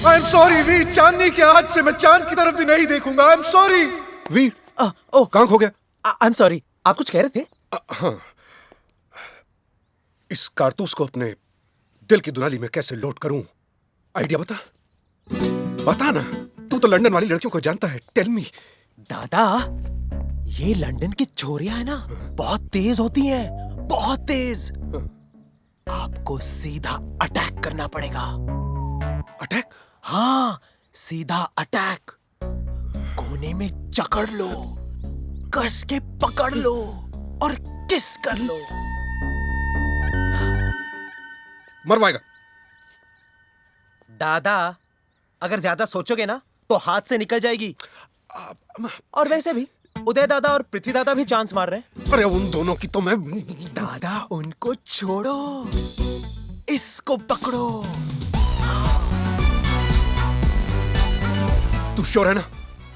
आई एम सॉरी वीर, चांदनी के हाथ से मैं चांद की तरफ भी नहीं देखूंगा। आई एम सॉरी वीर। कहां खो गया? आई एम सॉरी, आप कुछ कह रहे थे? हाँ, इस कारतूस को अपने दिल की दुनाली में कैसे लोड करूं, आइडिया बता ना। तू तो लंदन वाली लड़कियों को जानता है, टेल मी। दादा, ये लंदन की छोरियां है ना, बहुत तेज होती हैं, बहुत तेज। आपको सीधा अटैक करना पड़ेगा। अटैक? हाँ, सीधा अटैक। कोने में जकड़ लो, कस के पकड़ लो और किस कर लो। मरवाएगा। दादा, अगर ज्यादा सोचोगे ना तो हाथ से निकल जाएगी। और वैसे भी उदय दादा और पृथ्वी दादा भी चांस मार रहे हैं। अरे उन दोनों की तो मैं। दादा, उनको छोड़ो, इसको पकड़ो। तू श्योर है ना?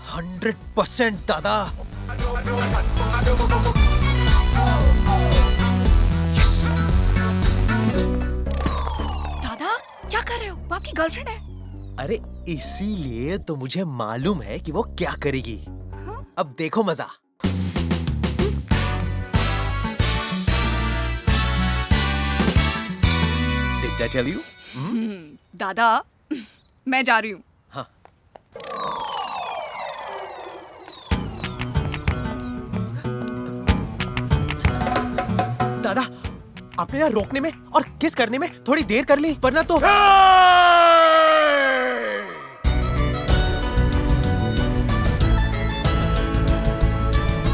100% दादा। यस। दादा, क्या कर रहे हो? वो आपकी गर्लफ्रेंड है। अरे इसीलिए तो मुझे मालूम है कि वो क्या करेगी। अब देखो मजा। Did I tell you? दादा, मैं जा रही हूँ। हाँ। दादा, आपने ना रोकने में और किस करने में थोड़ी देर कर ली, वरना तो।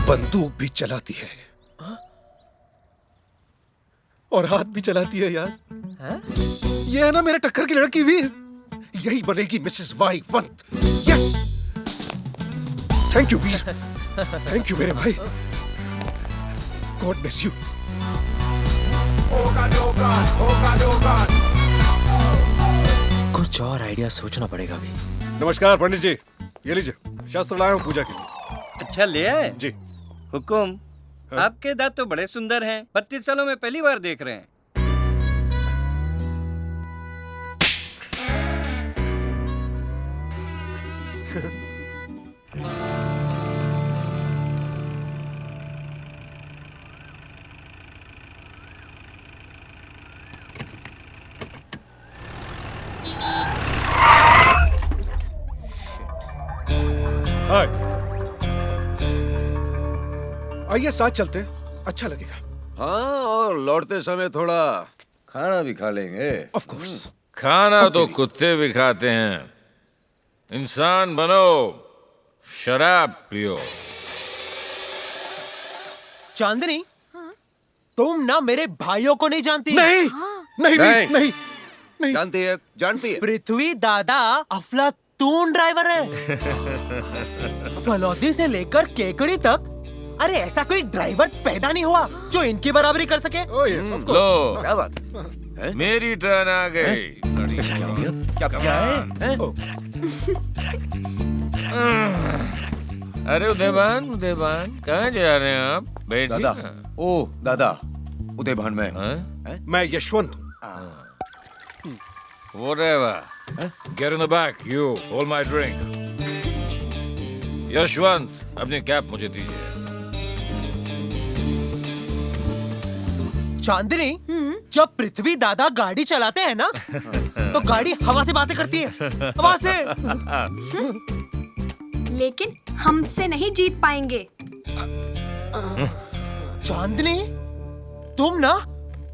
बंदूक भी चलाती है और हाथ भी चलाती है यार। ये है ना मेरे टक्कर की लड़की वीर, यही बनेगी मिसेस वाई वंत। Yes. Thank you Veer, thank you मेरे भाई। God bless you. कुछ और आइडिया सोचना पड़ेगा अभी। नमस्कार पंडित जी, ये लीजिए शास्त्र लाया हूँ पूजा के लिए। अच्छा ले आए जी। हुकुम। आपके दांत तो बड़े सुंदर हैं, 32 सालों में पहली बार देख रहे हैं। हाय, आइए साथ चलते हैं, अच्छा लगेगा। हाँ, और लौटते समय थोड़ा खाना भी खा लेंगे। Of course. खाना तो कुत्ते भी खाते हैं। इंसान बनो, शराब पियो। चांदनी, तुम ना मेरे भाइयों को नहीं जानती। नहीं, नहीं, नहीं, नहीं। जानती है, जानती है। पृथ्वी दादा अफलातून ड्राइवर है। फलौदी से लेकर केकड़ी तक, अरे ऐसा कोई ड्राइवर पैदा नहीं हुआ जो इनकी बराबरी कर सके। लो, क्या बात है? मेरी टर्न आ गई। क्या है? अरे उदयभान, उदयभान, कहाँ जा रहे हैं आप? बैठिए दादा, ना। ओ दादा, उदयभान में। मैं यशवंत हूँ। Whatever. Get in the back, you. Hold my drink. Yashwant, अपनी कैप मुझे दीजिए। चांदनी, जब पृथ्वी दादा गाड़ी चलाते हैं ना, तो गाड़ी हवा से बातें करती है, हवा से। लेकिन हमसे नहीं जीत पाएंगे। चांदनी, तुम ना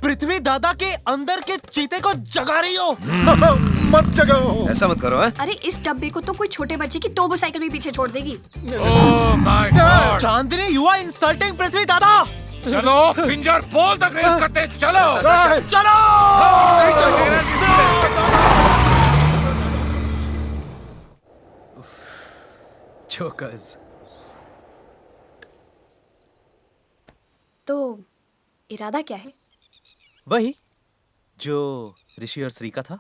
पृथ्वी दादा के अंदर के चीते को जगा रही हो। मत जगाओ। ऐसा मत करो। अरे इस डब्बे को तो कोई छोटे बच्चे की टोबो साइकिल भी पीछे छोड़ देगी। Oh my God! Chandni, you are insulting Prithvi दादा। चलो, पिंजर पोल तक रेस करते हैं, चलो। चलो। चोकर्स। तो इरादा क्या है? वही जो ऋषि और श्री का था।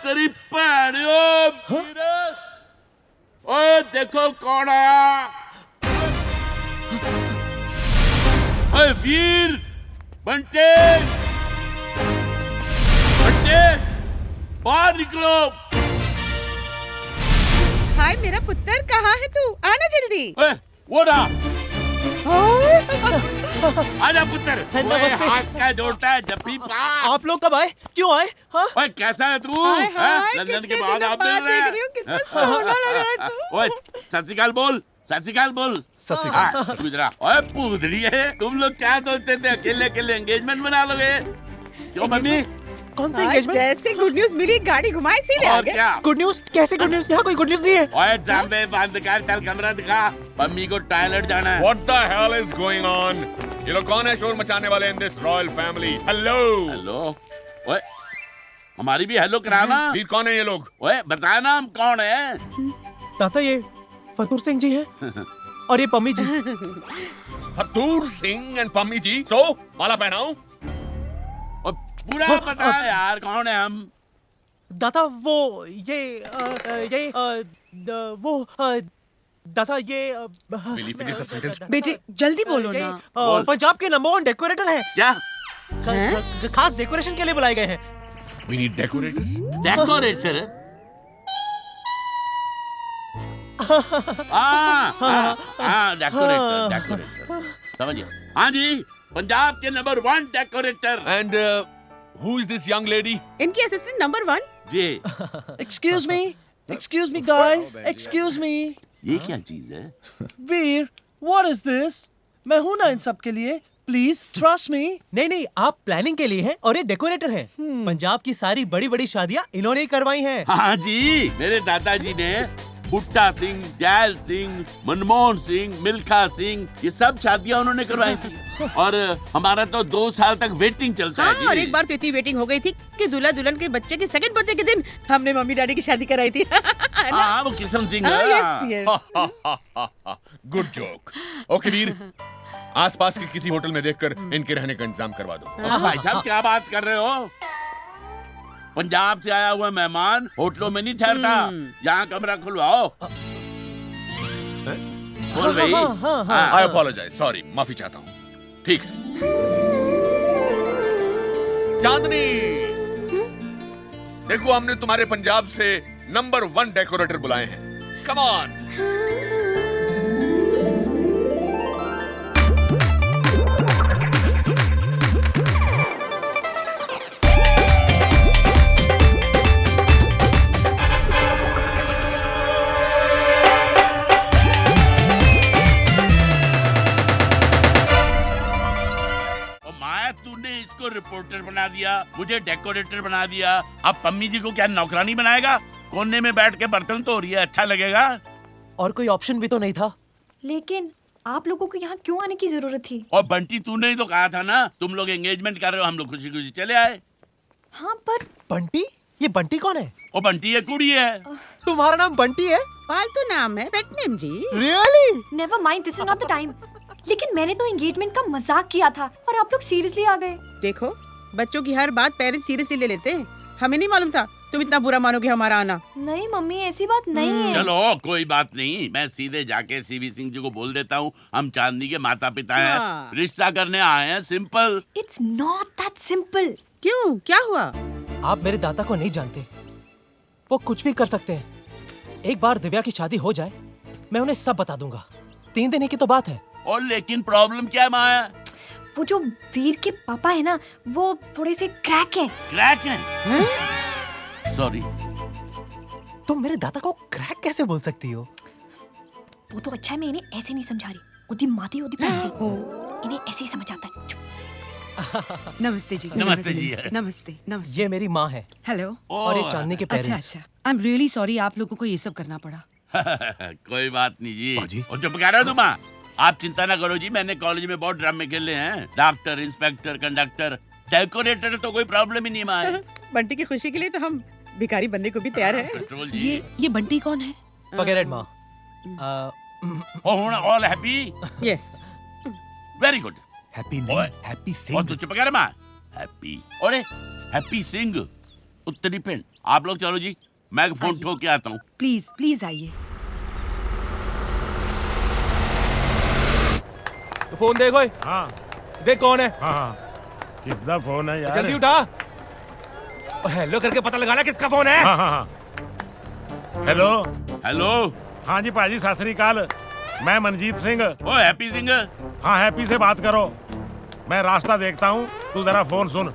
तेरी ओए देखो कौन आया। ओए वीर, बंटे, बंटे, बाहर निकलो। हाय मेरा पुत्र, कहाँ है तू? आना जल्दी। ओए वो ना, आजा पुत्र। ओए हाथ क्या जोड़ता है जब भी पास। आप लोग कब आए? क्यों आए? हाँ? ओए कैसा है तू? लंदन के बाद आप मिल रहे हैं। कितना सोना लग रहा है तू। ओए सत श्री अकाल बोल, सत श्री अकाल बोल। सत श्री अकाल। गुजरा। ओए पूछड़ी है, तुम लोग क्या सोचते थे अकेले अकेले एंगेजमेंट बना लोगे? क्यों मम्मी? कौन सी एंगेजमेंट? जैसे गुड न्यूज मिली, गाड़ी घुमाए सीधे आ और गए। क्या? Good news? कैसे गुड न्यूज? यहाँ कोई गुड न्यूज नहीं है। ओए ड्रामे बंद कर, चल कमरा दिखा। मम्मी को टॉयलेट जाना है। What the hell is going on? ये लोग कौन है शोर मचाने वाले in this royal family? Hello. Hello. ओए हमारी भी हेलो कराना। फिर कौन है ये लोग? ओए बताया ना हम कौन है। ताता, ये फतूर सिंह जी हैं और ये पम्मी जी। फतूर सिंह एंड पम्मी जी। सो माला पहनाऊं? पूरा बता यार कौन है हम। दादा वो वो दादा ये Will you finish the sentence? बेटे जल्दी बोलो ना। पंजाब के नंबर 1 डेकोरेटर हैं। क्या? खास डेकोरेशन के लिए बुलाए गए हैं। We need decorators. Decorator? Decorator समझिए। हाँ जी, पंजाब के number 1 decorator. And who is this young lady? इनकी असिस्टेंट नंबर 1। जी। Excuse me guys, excuse me. ये क्या चीज है? वीर, what is this? मैं हूँ ना इन सब के लिए। Please trust me. नहीं, आप प्लानिंग के लिए हैं और ये डेकोरेटर हैं। पंजाब की सारी बड़ी बड़ी शादियाँ इन्होंने ही करवाई हैं। हाँ जी, मेरे दादाजी ने बुट्टा सिंह, दयाल सिंह, मनमोहन सिंह, मिल्खा सिंह, ये सब शादियां उन्होंने करवाई थी। और हमारा तो 2 साल तक वेटिंग चलता है। और एक बार तो इतनी वेटिंग हो गई थी कि दूल्हा दुल्हन के बच्चे के सेकंड बर्थडे के दिन हमने मम्मी डैडी की शादी कराई थी। हाँ, वो Kishan Singh. Good joke. Okay Veer, आसपास के किसी होटल में देखकर इनके रहने का इंतजाम करवा दो। भाई साहब क्या बात कर रहे हो? पंजाब से आया हुआ मेहमान होटलों में नहीं ठहरता, यहाँ कमरा खुलवाओ। बोल भाई। आई अपोलोजाइज, सॉरी, माफी चाहता हूँ। ठीक है। चांदनी, देखो हमने तुम्हारे पंजाब से नंबर 1 डेकोरेटर बुलाए हैं। Come on. इसको रिपोर्टर बना दिया, मुझे डेकोरेटर बना दिया, अब पम्मी जी को क्या नौकरानी बनाएगा? कोने में बैठ के बर्तन धो रही है, अच्छा लगेगा? और कोई ऑप्शन भी तो नहीं था। लेकिन आप लोगों को यहाँ क्यों आने की जरूरत थी? और बंटी, तूने ही तो कहा था ना, तुम लोग एंगेजमेंट कर रहे हो, हम लोग खुशी खुशी चले आए। हाँ, पर बंटी? ये बंटी कौन है? वो बंटी है, कुड़ी है। तुम्हारा नाम बंटी है? पालतू नाम है, pet name ji. Really? Never mind, this is not the time. लेकिन मैंने तो एंगेजमेंट का मजाक किया था और आप लोग सीरियसली आ गए। देखो, बच्चों की हर बात पेरेंट्स सीरियसली ले लेते हैं। हमें नहीं मालूम था तुम इतना बुरा मानोगे हमारा आना। नहीं मम्मी, ऐसी बात नहीं है। चलो कोई बात नहीं, मैं सीधे जाके सीवी सिंह जी को बोल देता हूँ, हम चांदनी के माता पिता हैं, रिश्ता करने आए हैं, simple. It's not that simple. क्यों, क्या हुआ? आप मेरे दादा को नहीं जानते, वो कुछ भी कर सकते हैं। एक बार दिव्या की शादी हो जाए, मैं उन्हें सब बता दूंगा। 3 दिन की तो बात है। और लेकिन प्रॉब्लम क्या है माया? वो जो वीर के पापा है ना, वो थोड़े से क्रैक हैं। क्रैक हैं? सॉरी। तुम मेरे दादा को क्रैक कैसे बोल सकती हो? वो तो अच्छा है, मैं इन्हें ऐसे नहीं समझा रही। उदी माती उदी पहनती, इन्हें ऐसे ही समझ आता है। नमस्ते जी। नमस्ते जी। नमस्ते नमस्ते। ये मेरी माँ है। हेलो। और ये चांदनी के पेरेंट्स। अच्छा अच्छा, आई एम रियली सॉरी आप लोगों को ये सब करना पड़ा। कोई बात नहीं जी। और चुप कर रहे हो तुम? आप चिंता ना करो जी, मैंने कॉलेज में बहुत ड्रामे खेले हैं। डॉक्टर, इंस्पेक्टर, कंडक्टर, डेकोरेटर, तो कोई प्रॉब्लम ही नहीं माए। बंटी की खुशी के लिए तो हम भिखारी बनने को भी तैयार हैं। ये बंटी कौन है? Forget it, माँ। All happy? Yes. Very good. Happy नहीं, हैप्पी सिंह। और तू चुप कर माँ। हैप्पी, अरे हैप्पी सिंह उत्तरी पिंड। आप लोग चलो जी, मैं फोन ठोक के आता हूँ। प्लीज प्लीज आइए। फोन देखो। हाँ देख कौन है। हाँ, किसका फोन है यार? जल्दी उठा। हेलो करके पता लगाना किसका फोन है। हाँ हाँ हाँ। Hello hello. हाँ जी पाजी, सत श्री अकाल। मैं मनजीत सिंह। ओ हैप्पी सिंह? हाँ, हैप्पी से बात करो। मैं रास्ता देखता हूँ, तू जरा फोन सुन।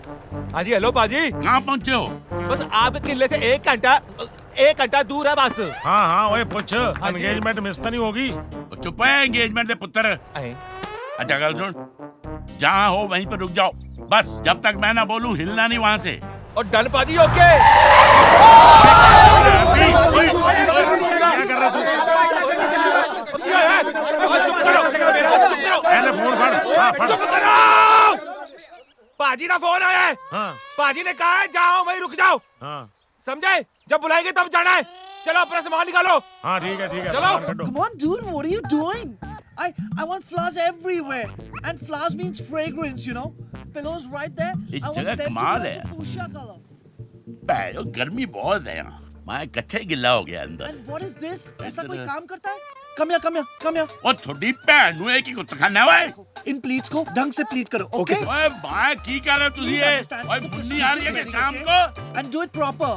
हाँ जी, हेलो पाजी। कहाँ पहुँचे हो? बस आपके किले से 1 घंटा दूर है बस। हाँ हाँ, वही पूछ, एंगेजमेंट मिस तो नहीं होगी? चुप है, एंगेजमेंट दे पुत्र। अच्छा गल सुन, जहाँ हो वहीं पर रुक जाओ, बस जब तक मैं ना बोलूं हिलना नहीं वहाँ से। और डन पाजी, ओके। क्या कर रहा तू? चुप करो। फोन फड़। चुप करो। पाजी का फोन आया है। हाँ। पाजी ने कहा है जाओ वहीं रुक जाओ। हाँ। समझे? जब बुलाएंगे तब जाना है। चलो अपना सामान निकालो। हाँ ठीक है चलो। Come on, dude, what are you doing? I want flowers everywhere, and flowers means fragrance, you know. Pillows right there. इस I want जगह them to कमाल match है। a fuchsia color. बैलो, गर्मी बहुत है यहाँ, मैं कच्चा ही गिल्ला हो गया अंदर। And what is this? ऐसा कोई काम करता है? Come here. और थोड़ी भैन नु है कि कुत्ता खाना हुआ है। इन प्लीट्स को ढंग से प्लीट करो, okay? ओए भाई की कर रहे हो तुझे ये? ओए बुन्नी आ रही है कि शाम को? And do it proper.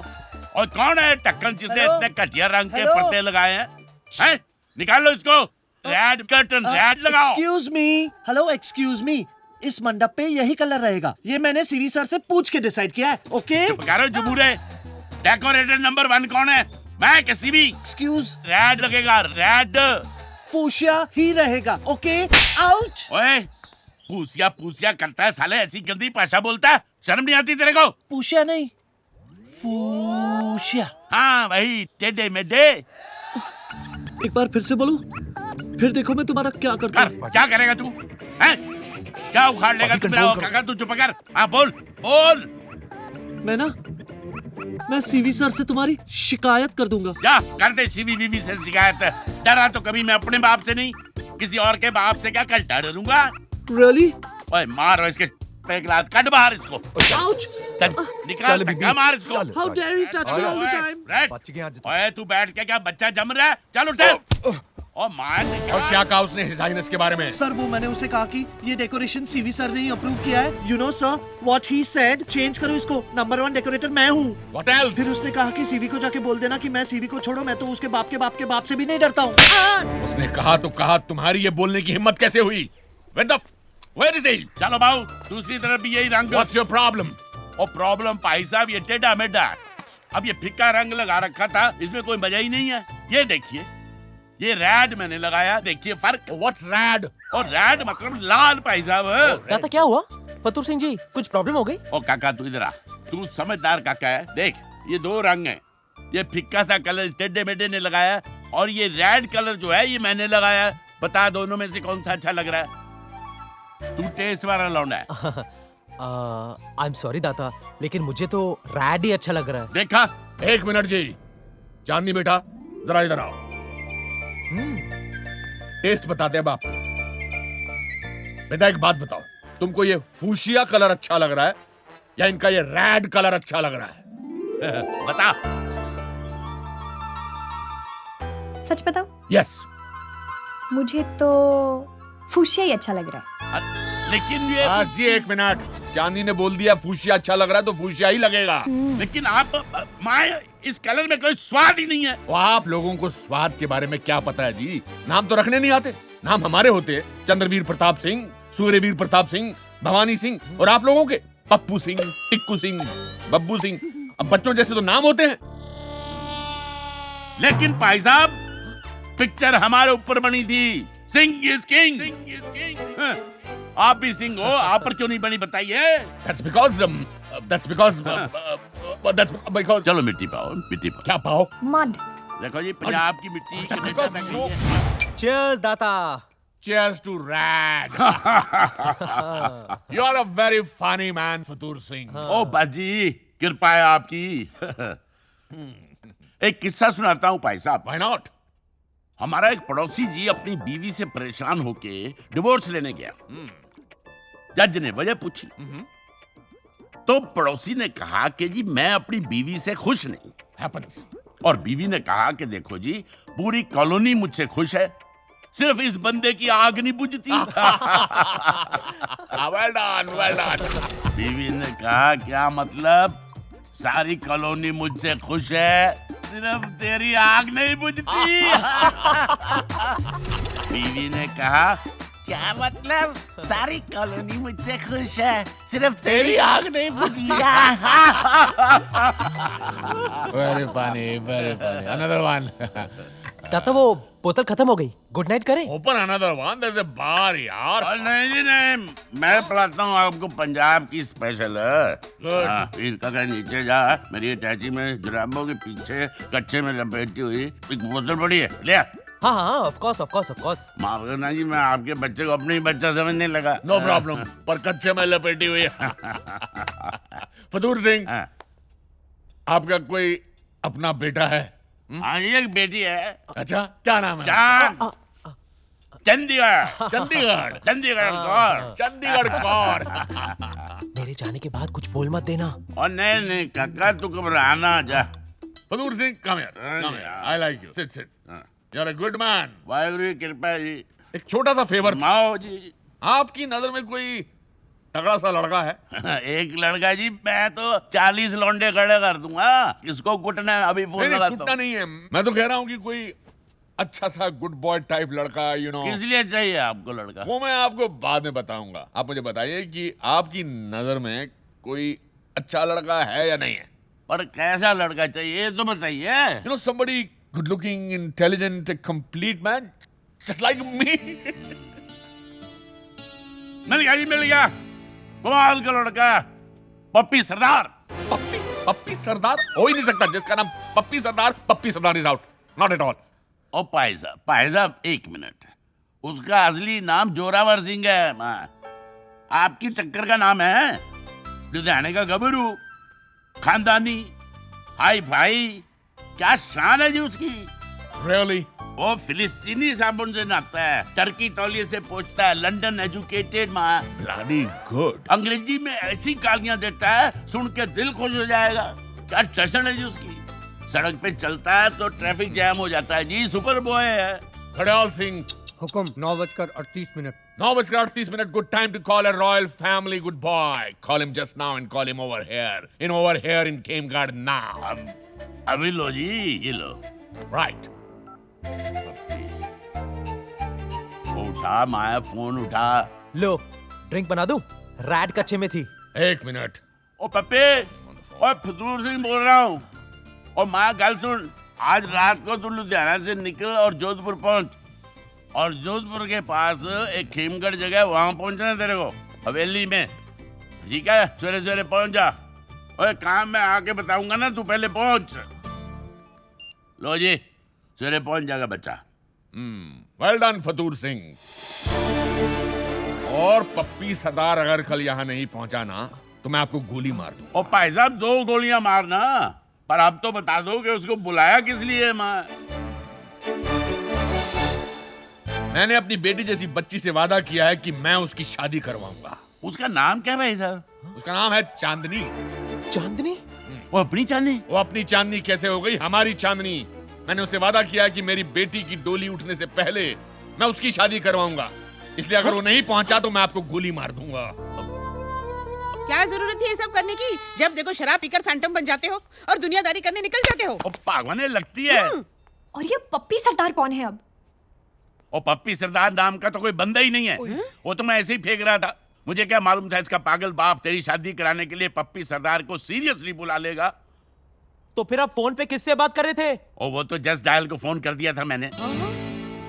और कौन है टक्कन जिसने Hello? इतने घटिया रंग के Hello? पर्दे लगाए हैं? हैं? निकाल लो इसको। रेड कर्टन, रेड लगाओ। Excuse me. Hello, excuse me. इस मंडप पे यही कलर रहेगा। ये मैंने सीवी सर से पूछ के डिसाइड किया है, ओके? चुप करो जुबूरे। डेकोरेटर नंबर 1 कौन है? मैं किसी भी। Excuse. रेड लगेगा, रेड। फूशिया ही रहेगा, ओके? आउट। ओए, पूसिया करता है साले, ऐसी गंदी भाषा बोलता है, शर्म नहीं आती तेरे को? पूशिया नहीं, फूशिया। हाँ वही, टेढ़े मेढ़े। एक बार फिर से बोलो, फिर देखो मैं तुम्हारा क्या करता हूँ। क्या करेगा तू? हैं? क्या उखाड़ लेगा तू मेरा? काका तू चुप कर। हाँ बोल बोल। मैं सीवी सर से तुम्हारी शिकायत कर दूंगा। जा कर दे सीवी वीवी से शिकायत। डरा तो कभी मैं अपने बाप से नहीं, किसी और के बाप से क्या कल डरूंगा? Really? ओए मारो इसके एक लात, कट बाहर इसको। Ouch! चल निकाल, धक्का मार इसको। How dare you touch me all the time? Red, ओए तू बैठ के क्या बच्चा जम रहा है? चल उठ। और मार। और क्या कहा उसने हिज हाइनेस के बारे में? सर वो मैंने उसे कहा कि ये डेकोरेशन सीवी सर ने ही अप्रूव किया है। You know sir, what he said, change करो इसको, नंबर 1 डेकोरेटर मैं हूँ। What else? फिर उसने कहा कि सीवी को जाके बोल देना कि मैं सीवी को छोड़ो, मैं तो उसके बाप से भी नहीं डरता हूँ। उसने कहा तो कहा, तुम्हारी ये बोलने की हिम्मत कैसे हुई? Where is he? चलो बाबू, दूसरी तरफ भी यही रंग। What's your problem? और प्रॉब्लम भाई साहब ये टेढ़ा मेढ़ा। अब ये फिक्का रंग लगा रखा था, इसमें कोई मजा ही नहीं है। ये देखिए, ये रेड मैंने लगाया, देखिए फर्क। What's red? और रेड मतलब लाल भाई साहब। दादा क्या हुआ? फतूर सिंह जी कुछ प्रॉब्लम हो गई? ओ काका तू इधर आ, तू समझदार काका है। देख ये दो रंग हैं, ये फिक्का सा कलर टेढ़े मेढ़े ने लगाया और ये रेड कलर जो है ये मैंने लगाया। बता दोनों में से कौन सा अच्छा लग रहा है? तू टेस्ट वाला लौंडा है। आई एम सॉरी दादा, लेकिन मुझे तो रेड ही अच्छा लग रहा है। देखा? एक मिनट जी, चांदनी बेटा जरा इधर आओ। टेस्ट बताते हैं बाप। बेटा एक बात बताओ, तुमको ये फूशिया कलर अच्छा लग रहा है या इनका ये रेड कलर अच्छा लग रहा है? बता। सच बताओ? यस। मुझे तो फूशिया ही अच्छा लग रहा है। लेकिन ये जी एक मिनट, चांदी ने बोल दिया फूशिया अच्छा लग रहा है तो फूशिया ही लगेगा। लेकिन आप माँ, इस कलर में कोई स्वाद ही नहीं है। तो आप लोगों को स्वाद के बारे में क्या पता है जी? नाम तो रखने नहीं आते। नाम हमारे होते हैं, चंद्रवीर प्रताप सिंह, सूर्यवीर प्रताप सिंह, भवानी सिंह, और आप लोगों के पप्पू सिंह, टिक्कू सिंह, बब्बू सिंह। अब बच्चों जैसे तो नाम होते हैं। लेकिन भाई साहब पिक्चर हमारे ऊपर बनी थी, सिंह इज किंग। आप भी सिंह हो, आप पर क्यों नहीं बनी बताइए? That's because चलो मिट्टी पाओ, मिट्टी पाओ। क्या पाओ? मड। देखो जी पंजाब की मिट्टी। Cheers दाता। Cheers to red. You are a very funny man, फतूर Singh. ओ बाजी, कृपा है आपकी। एक किस्सा सुनाता हूँ भाई साहब। Why not? हमारा एक पड़ोसी जी अपनी बीवी से परेशान होके डिवोर्स लेने गया। जज ने वजह पूछी तो पड़ोसी ने कहा कि जी मैं अपनी बीवी से खुश नहीं। Happens. और बीवी ने कहा कि देखो जी पूरी कॉलोनी मुझसे खुश है, सिर्फ इस बंदे की आग नहीं बुझती। Well done, well done. बीवी ने कहा क्या मतलब? सारी कॉलोनी मुझसे खुश है, सिर्फ तेरी आग नहीं बुझती। बीवी ने कहा क्या मतलब? सारी कॉलोनी मुझसे खुश है, सिर्फ तेरी आग नहीं बुझी। Very funny, very funny. Another one. दाता वो बोतल खत्म हो गई, गुड नाइट करें? Open another one. There's a bar यार। नहीं जी नहीं, मैं पढ़ाता हूँ आपको पंजाब की स्पेशल। फिर का नीचे जा, मेरी अटैची में जुराबों के पीछे कच्चे में लपेटी हुई एक बोतल पड़ी है, ले आ। हाँ हाँ, ऑफ कोर्स। माफ करना जी, मैं आपके बच्चे को अपने ही बच्चा समझने लगा। नो प्रॉब्लम, पर कच्चे में लपेटी हुई है। फतूर सिंह, आपका कोई अपना बेटा है? हाँ जी एक बेटी है। अच्छा, क्या नाम है? चंडीगढ़ कौर। मेरे जाने के बाद कुछ बोल मत देना। और नहीं काका तू घबराना जा। फतूर Singh, come here. I like you. Sit. You're a good man. Waheguru की कृपा जी। एक छोटा सा फेवर माओ जी। आपकी नजर में कोई तगड़ा सा लड़का है? एक लड़का जी, मैं तो 40 लौंडे खड़े कर दूंगा। किसको कुटना है? अभी फोन लगाता हूं। कुटना नहीं है, मैं तो कह रहा हूँ कि कोई अच्छा सा गुड बॉय टाइप लड़का, यू नो। किस लिए चाहिए आपको लड़का? वो मैं आपको बाद में बताऊंगा। आप मुझे बताइए कि आपकी नजर में कोई अच्छा लड़का है या नहीं है? और कैसा लड़का चाहिए तो बताइए। You know, somebody good looking, intelligent, a complete man, just like me. मिल गया कमाल का लड़का, पप्पी सरदार। पप्पी सरदार हो ही नहीं सकता जिसका नाम Pappi Sardar is out, not at all. ओ भाई साहब एक मिनट, उसका असली नाम जोरावर सिंह है। आपकी टक्कर का नाम है लुधियाने का गबरू, खानदानी, हाई भाई, क्या शान है जी उसकी। Really? वो फिलिस्तीनी साबुन से नहाता है, टर्की तौलिए से पोंछता है, लंदन एजुकेटेड माँ। Bloody good. अंग्रेजी में ऐसी गालियां देता है, सुन के दिल खुश हो जाएगा। क्या टशन है जी उसकी। सड़क पे चलता है तो ट्रैफिक जैम हो जाता है जी, सुपर बॉय है। खड़याल सिंह, हुक्म 9:38। 9:38. Good time to call a royal family good boy. Call him just now and call him over here. Over here in Game Garden now. अभी लो जी, ये लो। Right. उठा माया, फोन उठा। लो ड्रिंक बना दूं? रैड कच्चे में थी। 1 मिनट। ओ पप्पे, ओए फतूर सिंह बोल रहा हूँ। और माँ गल सुन, आज रात को तू लुधियाना से निकल और जोधपुर पहुंच, और जोधपुर के पास एक खेमगढ़ जगह है, वहां पहुंचना तेरे को, हवेली में। ठीक है, सवेरे सवेरे पहुंच जा। ओए काम में आके बताऊंगा ना, तू पहले पहुंच। लो जी, सवेरे पहुंच जाएगा बच्चा। Well done, फतूर Singh. और पप्पी सरदार अगर कल यहाँ नहीं पहुंचा ना, तो मैं आपको गोली मार दूं। ओ भाई साहब 2 गोलियां मारना, पर अब तो बता दो कि उसको बुलाया किस लिए। माँ, मैंने अपनी बेटी जैसी बच्ची से वादा किया है कि मैं उसकी शादी करवाऊंगा। उसका नाम क्या है भाई साहब? उसका नाम है चांदनी। चांदनी? वो अपनी चांदनी? वो अपनी चांदनी कैसे हो गई हमारी चांदनी? मैंने उससे वादा किया है कि मेरी बेटी की डोली उठने से पहले मैं उसकी शादी करवाऊंगा। इसलिए अगर वो नहीं पहुंचा तो मैं आपको गोली मार दूंगा। क्या जरूरत है ये सब करने की? जब देखो शराब पीकर फैंटम बन जाते हो और दुनियादारी करने निकल जाते हो। पागल लगती है। और ये पप्पी सरदार कौन है अब? ओ पप्पी सरदार नाम का तो कोई बंदा ही नहीं है। वो तो मैं ऐसे ही फेंक रहा था। मुझे क्या मालूम था इसका पागल बाप तेरी शादी कराने के लिए पप्पी सरदार को सीरियसली बुला लेगा। तो फिर आप फोन पे किससे बात कर रहे थे? ओ वो तो जस्ट डायल को फोन कर दिया था मैंने।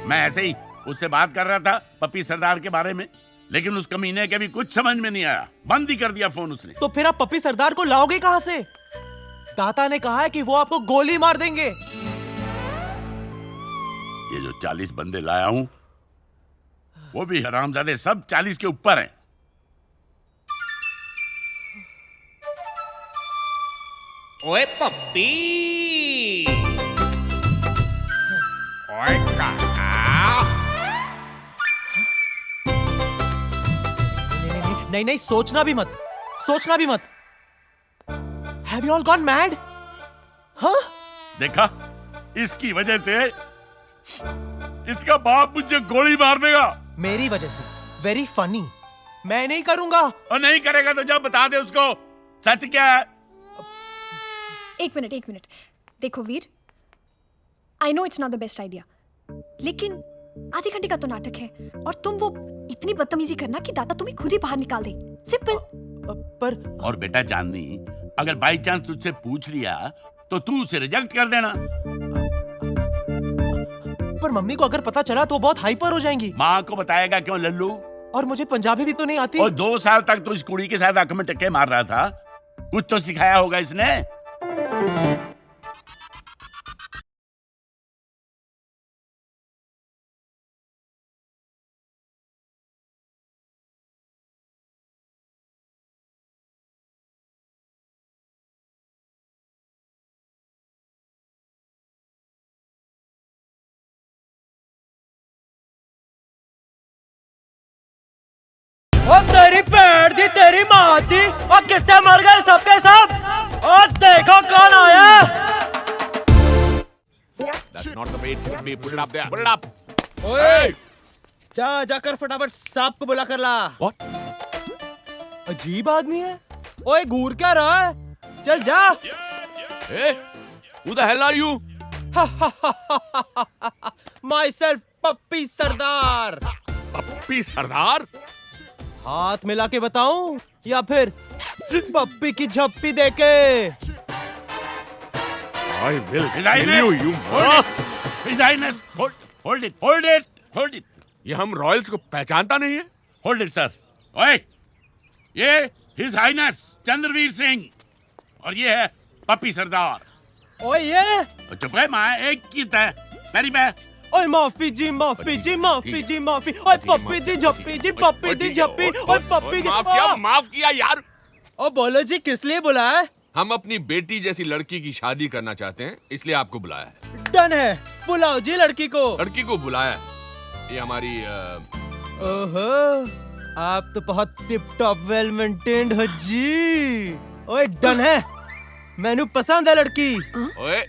मैं ऐसे ही उससे बात कर रहा था पप्पी सरदार के बारे में, लेकिन उस कमीने के भी कुछ समझ में नहीं आया, बंद ही कर दिया फोन उसने। तो फिर आप पप्पी सरदार को लाओगे कहां से? दाता ने कहा है कि वो आपको गोली मार देंगे। ये जो 40 बंदे लाया हूं, वो भी हरामजादे सब 40 के ऊपर हैं। ओए पप्पी, ओए काका। नहीं नहीं, सोचना भी मत, सोचना भी मत। Have you all gone mad? हाँ? देखा, इसकी वजह से इसका बाप मुझे गोली मार देगा। मेरी वजह से? Very funny. मैं नहीं करूंगा। और नहीं करेगा तो जब बता दे उसको सच क्या है। एक मिनट। देखो Veer, I know it's not the best idea, लेकिन आधे घंटे का तो नाटक है, और तुम वो इतनी बदतमीजी करना कि दादा तुम्हें खुद ही बाहर निकाल दे। सिंपल। पर और बेटा चांदनी, अगर बाई चांस तुझसे पूछ लिया तो तू उसे रिजेक्ट कर देना। पर मम्मी को अगर पता चला तो बहुत हाइपर हो जाएंगी। माँ को बताएगा क्यों लल्लू? और मुझे पंजाबी भी तो नहीं आती। और 2 साल तक तो इस कुड़ी के साथ आंख में टक्के मार रहा था, कुछ तो सिखाया होगा इसने। और तेरी पेड़ दी, तेरी माँ दी, और कितने मर गए सबके सब। और देखो कौन आया। That's not the way it should be. Put it up there. Put it up. ओए, जाकर फटाफट सांप को बुला कर ला। What? अजीब आदमी है। ओए घूर क्या रहा है? चल जा। Hey, who the hell are you? Myself, पप्पी सरदार। पप्पी सरदार? हाथ मिला के बताऊं या फिर पप्पी की झप्पी देके? I will kill you, you His Highness, hold it. ये हम रॉयल्स को पहचानता नहीं है? Hold it, sir. ओए, ये His Highness चंद्रवीर सिंह, और ये है पप्पी सरदार। ओए ये? चुप है माँ, एक की तय। पैरी पे, ओए माफी जी माफी जी माफी जी माफी। ओए पप्पी दी झप्पी जी पप्पी दी झप्पी। ओए पप्पी दी माफ किया यार। ओ बोलो जी किस लिए बुलाया? हम अपनी बेटी जैसी लड़की की शादी करना चाहते हैं, इसलिए आपको बुलाया है। डन है, बुलाओ जी लड़की को। लड़की को बुलाया, ये हमारी ओहो, आप तो बहुत टिप टॉप वेल मेंटेन्ड हो जी। ओए डन है, मैनू पसंद है लड़की। ओए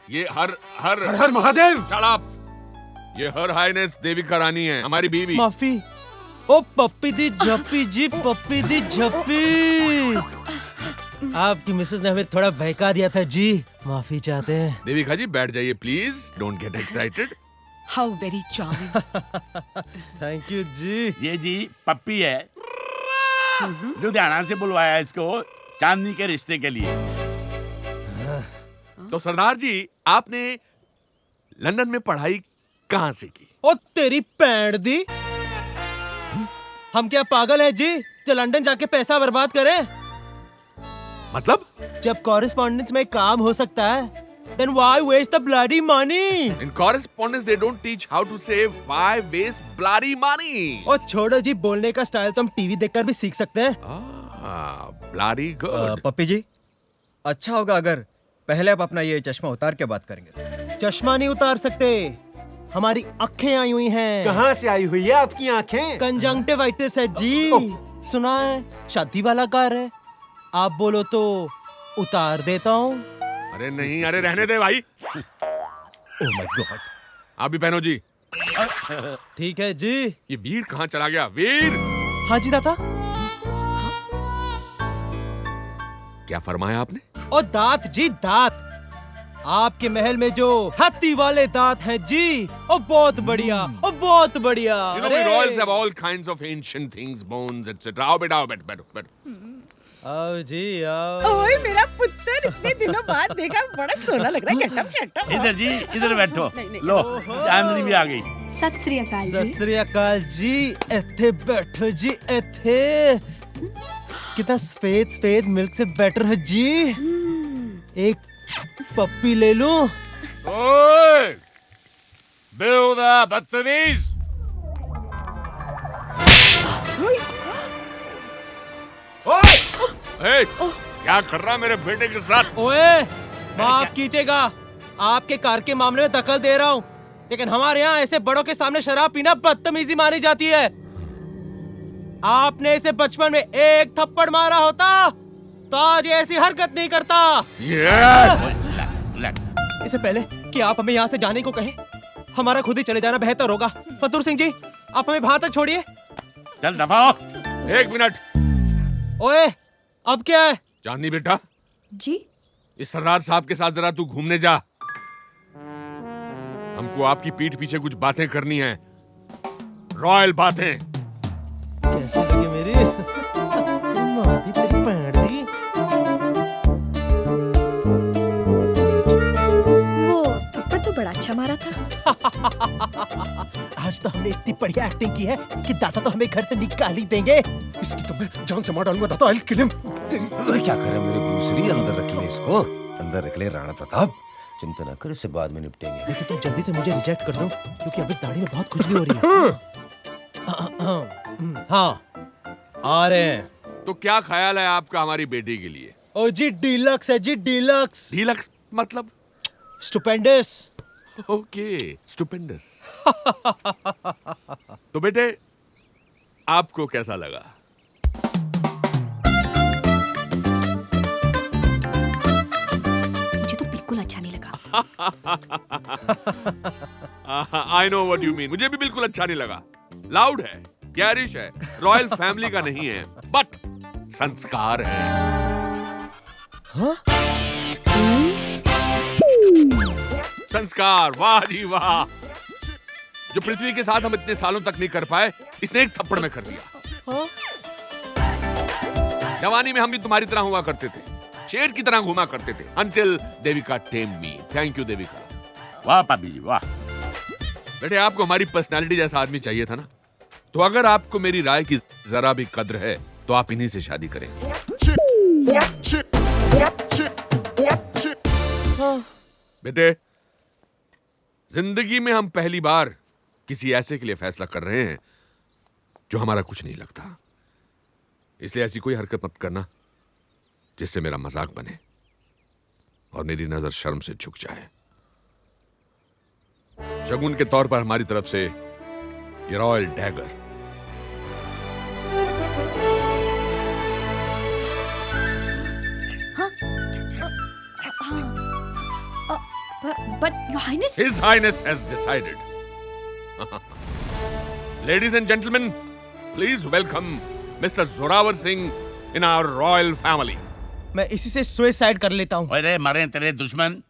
ये हर महादेव। Shut up. ये हर हाइनेस देविका रानी है, हमारी बीवी। माफी। ओ पप्पी दी झप्पी जी पप्पी दी झप्पी। आपकी मिसेस ने हमें थोड़ा बहका दिया था जी, माफी चाहते हैं। देविका जी बैठ जाइए please, don't get excited. How very charming. Thank you जी। ये जी पप्पी है, लुधियाना से बुलवाया इसको चांदनी के रिश्ते के लिए। तो सरदार जी, आपने लंदन में पढ़ाई कहाँ से की? ओ तेरी पैंट दी, हम क्या पागल है जी जो लंदन जाके पैसा बर्बाद करें? मतलब? जब कॉरेस्पॉन्डेंस में काम हो सकता है, then why waste the bloody money? In correspondence they don't teach how to say why waste bloody money. ओ छोड़ो जी, बोलने का स्टाइल तो हम टीवी देखकर भी सीख सकते हैं। bloody good. पप्पी जी, अच्छा होगा अगर पहले आप अपना ये चश्मा उतार के बात करेंगे। चश्मा नहीं उतार सकते, हमारी आंखें आई हुई हैं। कहाँ से आई हुई है आपकी आंखें? कंजंक्टिवाइटिस है जी। सुना है शादी वाला कार है, आप बोलो तो उतार देता हूँ। अरे नहीं, अरे रहने दे भाई। ओह माय गॉड। आप भी पहनो जी। ठीक है जी। ये वीर कहाँ चला गया? वीर। हाँ जी दाता। क्या फरमाया आपने? ओ दांत जी दांत, आपके महल में जो हाथी वाले दांत हैं जी, ओ बहुत बढ़िया, ओ बहुत बढ़िया। You know, we royals have all kinds of ancient things, bones, etc. आओ बेटा, आओ बैठो। आओ जी आओ। ओए मेरा पुत्र, इतने दिनों बाद देखा, बड़ा सोना लग रहा है। गेटअप शेटअप। इधर जी, इधर बैठो। लो चांदनी भी आ गई। सत श्री अकाल जी। सत श्री अकाल जी। इत्थे बैठो जी, इत्थे। कितना सफेद मिल्क से बेटर है जी। एक पप्पी ले लूं? ओए बेहुदा बदतमीज। ए, क्या कर रहा मेरे बेटे के साथ? ओए माफ कीजिएगा, आपके कार के मामले में दखल दे रहा हूँ, लेकिन हमारे यहाँ ऐसे बड़ों के सामने शराब पीना बदतमीजी मानी जाती है। आपने इसे बचपन में एक थप्पड़ मारा होता तो आज ये ऐसी हरकत नहीं करता। इससे पहले कि आप हमें यहाँ से जाने को कहें, हमारा खुद ही चले जाना बेहतर होगा। फतूर सिंह जी, आप हमें बाहर तक छोड़िए। चल दफा हो। 1 मिनट। ओए अब क्या है? चांदनी बेटा जी, इस सरदार साहब के साथ जरा तू घूमने जा। हमको आपकी पीठ पीछे कुछ बातें करनी है, रॉयल बातें। कैसी लगी मेरी माती तेरी पैंट दी? वो थप्पड़ तो बड़ा अच्छा मारा था। आज तो हमने इतनी बढ़िया एक्टिंग की है कि दाता तो हमें घर से निकाल ही देंगे। इसकी तो मैं जान से मार डालूंगा दाता। I'll kill him। अरे क्या करे मेरे दूसरी, अंदर रख ले इसको, अंदर रख ले राणा प्रताप। चिंता न कर, इससे बाद में निपटेंगे। लेकिन तुम जल्दी से मुझे रिजेक्ट कर दो, क्योंकि अब इस दाढ़ी में बहुत खुजली हो रही है। हाँ आ रहे हैं। तो क्या ख्याल है आपका हमारी बेटी के लिए? ओ जी डीलक्स है जी, डीलक्स। डीलक्स मतलब? स्टुपेंडस। Okay, stupendous. तो बेटे आपको कैसा लगा? मुझे तो बिल्कुल अच्छा नहीं लगा। I know what you mean. मुझे भी बिल्कुल अच्छा नहीं लगा। लाउड है, गैरिश है, रॉयल फैमिली का नहीं है, बट संस्कार है। हाँ? संस्कार, वाह जी वाह। जो पृथ्वी के साथ हम इतने सालों तक नहीं कर पाए, इसने एक थप्पड़ में कर दिया। हाँ? जवानी में हम भी तुम्हारी तरह हुआ करते थे, शेर की तरह घुमा करते थे, until Devika tamed me. Thank you Devika. वाह पापी जी वाह। बेटे आपको हमारी पर्सनालिटी जैसा आदमी चाहिए था ना, तो अगर आपको मेरी राय की जरा भी कद्र है तो आप इन्हीं से शादी करेंगे। बेटे जिंदगी में हम पहली बार किसी ऐसे के लिए फैसला कर रहे हैं जो हमारा कुछ नहीं लगता। इसलिए ऐसी कोई हरकत मत करना जिससे मेरा मजाक बने और मेरी नजर शर्म से झुक जाए। शगुन के तौर पर हमारी तरफ से ये royal dagger. But Your Highness. His Highness has decided. Ladies and gentlemen, please welcome Mr. Zorawar Singh in our royal family. मैं इसी से सुसाइड कर लेता हूँ। अरे मरे तेरे दुश्मन।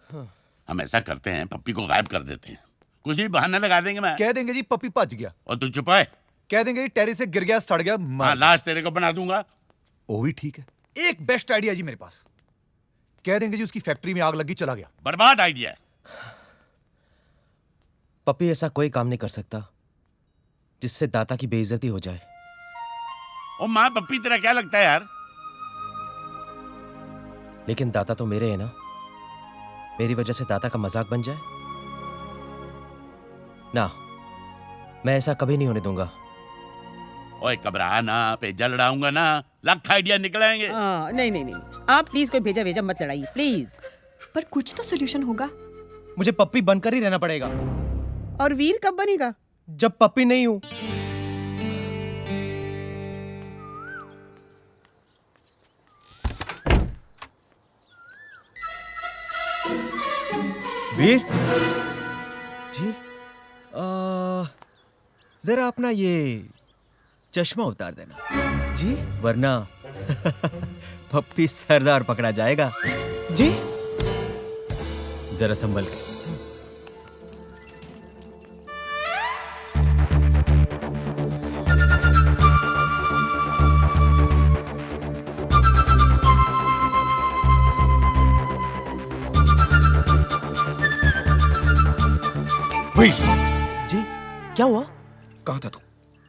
हम ऐसा करते हैं, पप्पी को गायब कर देते हैं, कुछ भी बहाना लगा देंगे। मैं कह देंगे जी पप्पी भज गया। और तू चुप है। कह देंगे जी टेरिस से गिर गया, सड़ गया। हाँ, लाश तेरे को बना दूंगा। वो भी ठीक है। एक बेस्ट आइडिया जी मेरे पास। कह देंगे जी उसकी फैक्ट्री में आग लगी, चला गया। बर्बाद आइडिया है। पप्पी ऐसा कोई काम नहीं कर सकता जिससे दाता की बेइज्जती हो जाए। ओ माँ, पप्पी तेरा क्या लगता है यार? लेकिन दाता तो मेरे हैं ना, मेरी वजह से दाता का मजाक बन जाए ना, मैं ऐसा कभी नहीं होने दूंगा। ओए घबरा ना, पेजा लड़ाऊंगा ना, लाख आइडिया निकलेंगे। नहीं नहीं नहीं, आप प्लीज कोई भेजा भेजा मत लड़ाइए प्लीज। पर कुछ तो सोल्यूशन होगा। मुझे पप्पी बनकर ही रहना पड़ेगा। और वीर कब बनेगा? जब पप्पी नहीं हूं। वीर जी, जरा अपना ये चश्मा उतार देना जी, वरना पप्पी सरदार पकड़ा जाएगा जी। जरा संभल के। जी क्या हुआ? कहाँ था तू?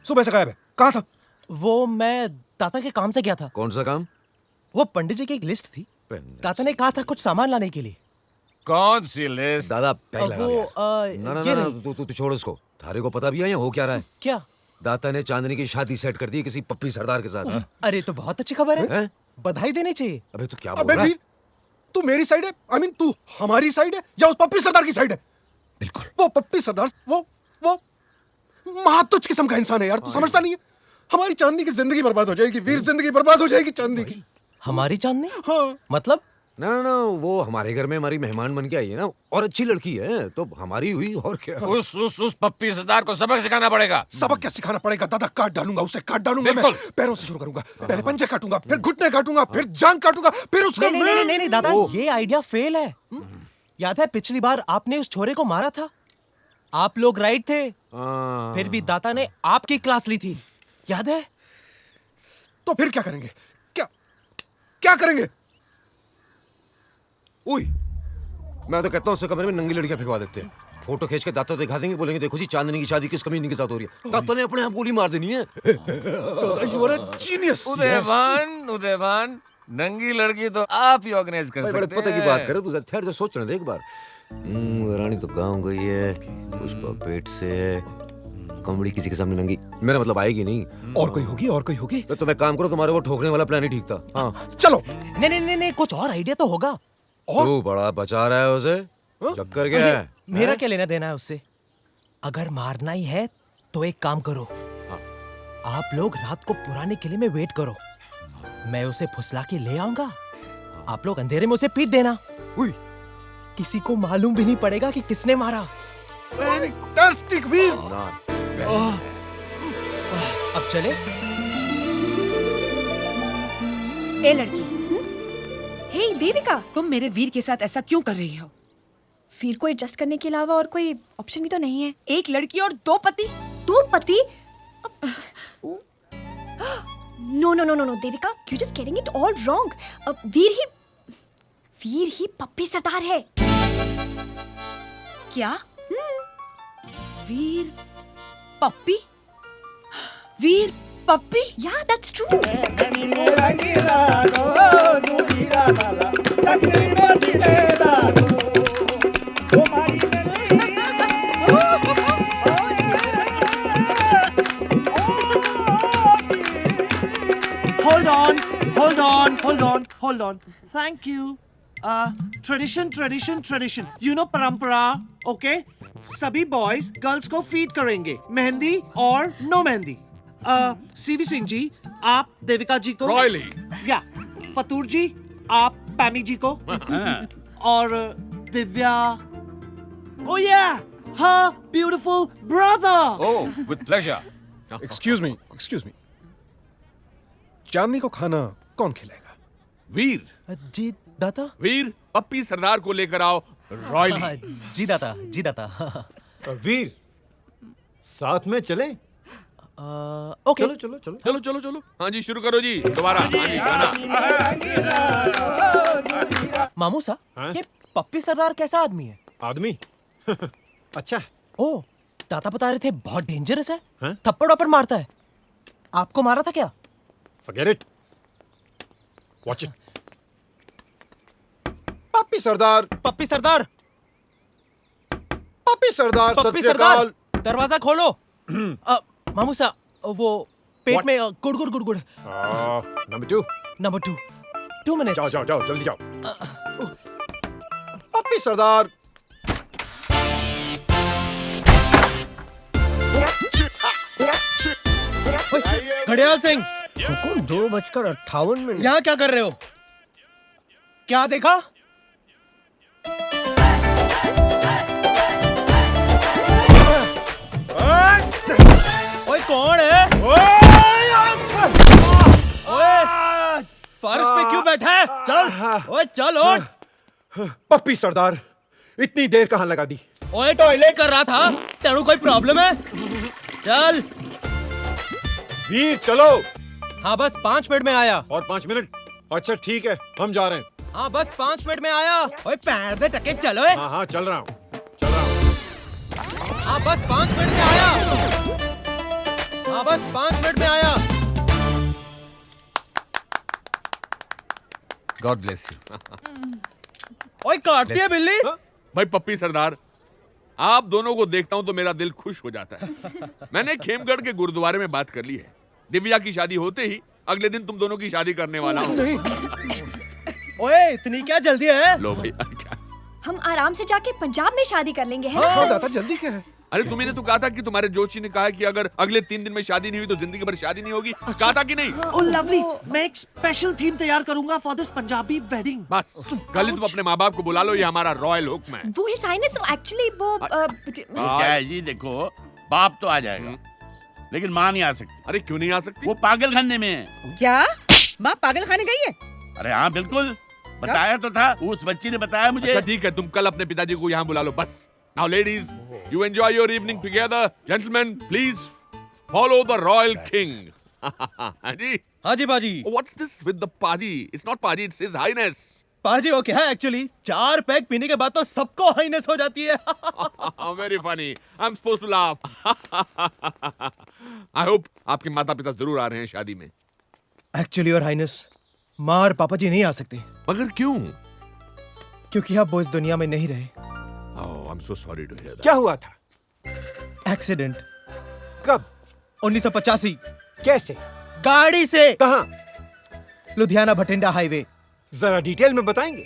सुबह से गायब है, कहाँ था? वो मैं दाता के काम से गया था। कौन सा काम? वो पंडित जी की एक लिस्ट थी, दाता ने कहा था कुछ सामान लाने के लिए। कौन सी लिस्ट? दादा बैग लगा वो गया। ना, तू छोड़ उसको। थारे को पता भी है यहाँ हो क्या रहा है? क्या? दाता ने चांदनी की शादी सेट कर दी किसी पप्पी सरदार के साथ। अरे तो बहुत अच्छी खबर है, बधाई देनी चाहिए। अबे तू क्या बोल रहा है? तू मेरी साइड है, आई मीन तू हमारी साइड है या उस पप्पी सरदार की साइड है? बिल्कुल। वो पप्पी सरदार वो महातुच्छ किस्म का इंसान है यार, तू समझता नहीं है? हमारी चांदनी की जिंदगी बर्बाद हो जाएगी वीर, जिंदगी बर्बाद हो जाएगी चांदनी की। हमारी चांदनी? हाँ। मतलब? ना, वो हमारे घर में हमारी मेहमान बन के आई है ना, और अच्छी लड़की है तो हमारी हुई, और क्या। उस पप्पी सरदार को सबक सिखाना पड़ेगा। सबक क्या सिखाना पड़ेगा दादा? काट डालूंगा उसे, काट डालूंगा मैं। पैरों से शुरू करूंगा, पहले पंजे काटूंगा, फिर घुटने काटूंगा, फिर जांग काटूंगा, फिर उसका नहीं दादा, ये आइडिया फेल है। याद है पिछली बार आपने उस छोरे को मारा था? आप लोग राइट थे, फिर भी दाता ने आपकी क्लास ली थी, याद है? तो फिर क्या करेंगे? क्या करेंगे? उई, मैं तो कहता हूँ उस कमरे में नंगी लड़कियां फेंकवा देते हैं, फोटो खींच के दाता दिखा देंगे, बोलेंगे देखो जी चांदनी की शादी किस कमीने के साथ हो रही है। दाता ने अपने आप गोली मार देनी है। You are a genius. Udayvan, नंगी लड़की तो आप ही ऑर्गेनाइज कर सकते हैं। बड़े पता की बात करे, तू ठहर जा, सोचने दे एक बार। रानी तो गाँव गई है, पुष्पा पेट से है, कमड़ी किसी के सामने नंगी, मेरा मतलब आएगी नहीं। और कोई होगी। तो मैं काम करो, तुम्हारे वो ठोकने वाला प्लान ही ठीक था। हाँ चलो। नहीं, कुछ और आइडिया तो होगा। तू बड़ा बचा रहा है उसे, चक्कर क्या है? मेरा क्या लेना देना है उससे? अगर मारना ही है तो एक काम करो, आप लोग रात को पुराने किले में वेट करो, मैं उसे फुसला के ले आऊंगा, आप लोग अंधेरे में उसे पीट देना, किसी को मालूम भी नहीं पड़ेगा कि किसने मारा। फैंटास्टिक वीर। अब चले? ए लड़की, हे देविका, तुम मेरे वीर के साथ ऐसा क्यों कर रही हो? वीर को एडजस्ट करने के अलावा और कोई ऑप्शन भी तो नहीं है। एक लड़की और दो पति? No Devika, you just getting it all wrong. Veer ही पप्पी सरदार है। क्या? Veer Pappi? Veer Pappi? Yeah, that's true. Thank you. Tradition tradition tradition, you know परंपरा। ओके, सभी बॉयज गर्ल्स को फीड करेंगे, मेहंदी और नो मेहंदी। सीवी सिंह जी, आप देविका जी को। रॉयली। या फतूर जी, आप पैमी जी को। और दिव्या, ओ या, her beautiful brother. Oh, with pleasure. Excuse me. Chandni को खाना कौन खिलाएगा? वीर। जी दाता। वीर, पप्पी सरदार को लेकर आओ। रॉयली। जी दाता। वीर, साथ में चले? ओके। चलो। हाँ जी, शुरू करो जी। दोबारा। हाँ जी, गाना। मामू सा, ये पप्पी सरदार कैसा आदमी है? आदमी? अच्छा। ओ, दाता बता रहे थे बहुत डेंजरस है। थप्पड़ वप्पड़ मारता है। आपको मारा था क्या? Forget it. Watch it. पप्पी सरदार। सत श्री अकाल। दरवाजा खोलो। मामू सा, वो पेट में गुड़। Number 2 minutes. जाओ जल्दी जाओ। पप्पी सरदार। घड़ियाल सिंह, 2:58। यहाँ क्या कर रहे हो? क्या देखा? ओए कौन है? ओए फर्श पे क्यों बैठा है? चल उठ। पप्पी सरदार, इतनी देर कहाँ लगा दी? ओए टॉयलेट कर रहा था। तेरू कोई प्रॉब्लम है? चल वीर चलो। हाँ बस 5 मिनट में आया। और 5 मिनट? अच्छा ठीक है, हम जा रहे हैं। हाँ बस 5 मिनट में आया। ओए पैर दे टके, चलो। हाँ चल रहा हूँ। हाँ बस 5 मिनट में आया। God bless you. ओए काटती है बिल्ली। भाई पप्पी सरदार, आप दोनों को देखता हूं तो मेरा दिल खुश हो जाता है। मैंने खेमगढ़ के गुरुद्वारे में बात कर ली है। दिव्या की शादी होते ही अगले दिन तुम दोनों की शादी करने वाला हूं। ओए इतनी क्या जल्दी है? लो भाई, क्या? हम आराम से जाके पंजाब में शादी कर लेंगे, है हाँ ना? दादा, जल्दी क्या है? अरे तुमने तो कहा था कि तुम्हारे जोशी ने कहा कि अगर अगले 3 दिन में शादी नहीं हुई तो जिंदगी भर शादी नहीं होगी। कहा था कि नहीं? Oh lovely, मैं एक स्पेशल थीम तैयार करूंगा फॉर दिस पंजाबी वेडिंग। बस कल ही तुम अपने माँ बाप को बुला लो, ये हमारा रॉयल हुक्म है। वो हिस हाइनेस एक्चुअली वो क्या है जी, देखो बाप तो आ जाएगा लेकिन माँ नहीं आ सकती। अरे क्यों नहीं आ सकती? वो पागल खाने में है। क्या माँ पागल खाने गई है? अरे हाँ बिल्कुल, बताया तो था, उस बच्ची ने बताया मुझे। अच्छा ठीक है, तुम कल अपने पिताजी को यहाँ बुला लो बस। Now ladies, you enjoy your evening together. Gentlemen, please follow the royal king. Haji? हाँ जी बाजी। What's this with the paji? It's not paji, it's his highness. पाजी ओके है एक्चुअली। 4 पैक पीने के बाद तो सबको हाइनेस हो जाती है। Very funny. I'm supposed to laugh. I hope आपके माता पिता जरूर आ रहे हैं शादी में। एक्चुअली और हाइनेस, माँ और पापा जी नहीं आ सकते। मगर क्यों? क्योंकि अब वो इस दुनिया में नहीं रहे। Oh, I'm so sorry to hear that. क्या हुआ था? एक्सीडेंट। कब? 1985। कैसे? गाड़ी से। कहाँ? लुधियाना भटिंडा हाईवे। जरा डिटेल में बताएंगे?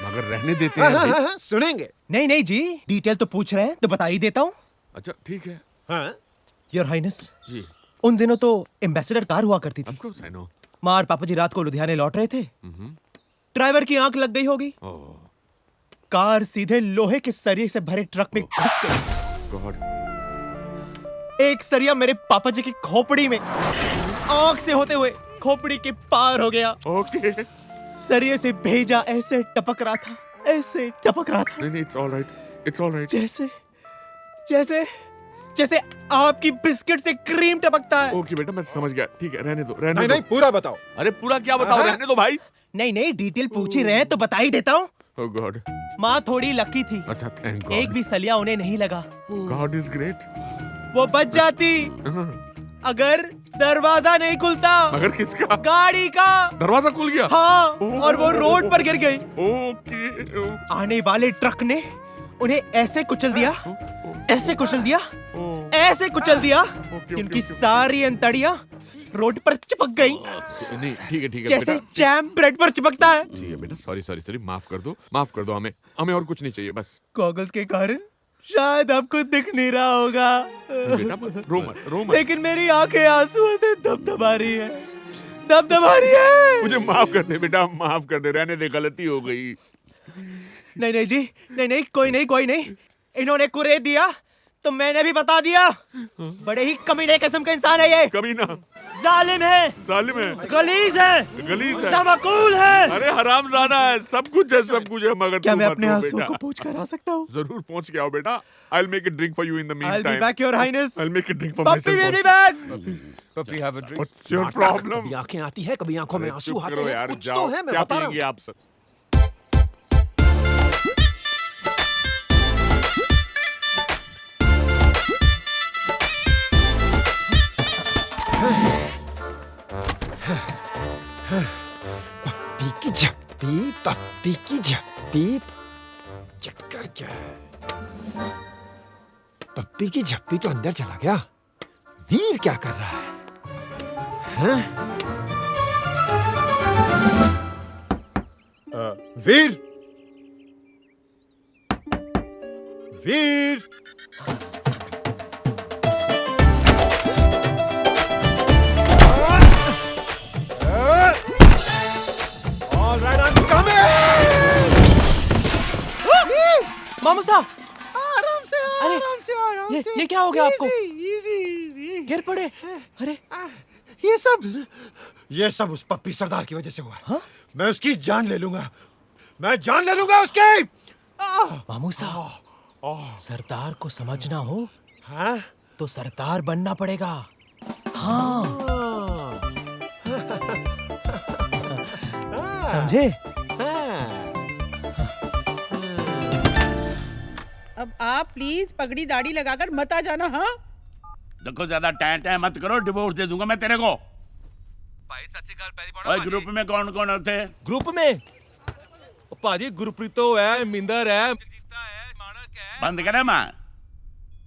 मगर रहने देते हैं। हाँ, सुनेंगे। नहीं जी, डिटेल तो पूछ रहे हैं तो बता ही देता हूँ। अच्छा ठीक है। हाँ? योर हाइनेस जी, उन दिनों तो एम्बेसडर कार हुआ करती थी। Of course I know. माँ और पापा जी रात को लुधियाने लौट रहे थे। ड्राइवर की आंख लग गई होगी। कार सीधे लोहे के सरिये से भरे ट्रक में घुस गई। God. एक सरिया मेरे पापा जी की खोपड़ी में आंख से होते हुए खोपड़ी के पार हो गया। Okay. सरिये से भेजा ऐसे टपक रहा था, ऐसे टपक रहा था। नहीं, it's all right. It's all right. जैसे आपकी बिस्किट से क्रीम टपकता है। ओके बेटा, मैं समझ गया। ठीक है, रहने दो, रहने नहीं दो। नहीं, पूरा बताओ। अरे पूरा क्या बताओ, रहने दो भाई। नहीं डिटेल पूछ ही रहे हैं तो बता ही देता हूँ। Oh God. माँ थोड़ी लकी थी। अच्छा, thank God. एक भी सलिया उन्हें नहीं लगा। God is great. वो बच जाती अगर दरवाजा नहीं खुलता। मगर किसका? गाड़ी का। दरवाजा खुल गया? हाँ, और वो रोड पर गिर गई। ओके। आने वाले ट्रक ने उन्हें ऐसे कुचल दिया, ऐसे कुचल दिया, ऐसे कुचल दिया कि उनकी सारी अंतड़ियां रोड पर चिपक गई। नहीं, ठीक है जैसे बेटा। जैम ब्रेड पर चिपकता है। ठीक है बेटा, सॉरी, माफ कर दो हमें और कुछ नहीं चाहिए बस। गॉगल्स के कारण शायद आपको दिख नहीं रहा होगा, बेटा रो मत। लेकिन मेरी आंखें आंसुओं से दबदबा रही है। मुझे माफ कर दे बेटा, माफ कर दे, रहने दे, गलती हो गई। नहीं जी, नहीं, कोई नहीं। इन्होंने कुरेद दिया तो मैंने भी बता दिया। बड़े ही कमीने किस्म का इंसान है ये। कमीना, जालिम है, गलीज है, नमकूल है। अरे हरामजादा है, सब कुछ है मगर क्या तू मैं मत अपने रो आंसुओं बेटा। को पोंछ कर आ सकता हूँ? जरूर पहुंच के आओ बेटा। I'll make a drink for you in the meantime. I'll be back, Your Highness. I'll make a drink for Puppy myself. will be also. back. Puppy have a drink. What's your problem? कभी आंखें आती है, कभी आंखों में आंसू चुप आते करो हैं। यार, कुछ जाओ। तो है, मैं क्या बता रहा पिएंगे हूँ। आप सब? पप्पी की झप्पी चक्कर क्या है? पप्पी की झप्पी तो अंदर चला गया। वीर क्या कर रहा है? हाँ? वीर All right, I'm coming. मामूसा, आराम से। ये क्या हो गया आपको? इजी। गिर पड़े? अरे ये सब उस पप्पी सरदार की वजह से हुआ। हाँ? मैं उसकी जान ले लूंगा। मैं जान ले लूंगा उसकी। मामूसा, सरदार को समझना हो हाँ? तो सरदार बनना पड़ेगा। हाँ, समझे? अब आप प्लीज पगड़ी दाढ़ी लगाकर मत आ जाना। हाँ, देखो ज्यादा टाइम मत करो, डिवोर्स दे दूंगा मैं तेरे को। और ग्रुप में कौन कौन होते? ग्रुप में पाजी गुरप्रीतो है, मिंदर है। बंद करे माँ,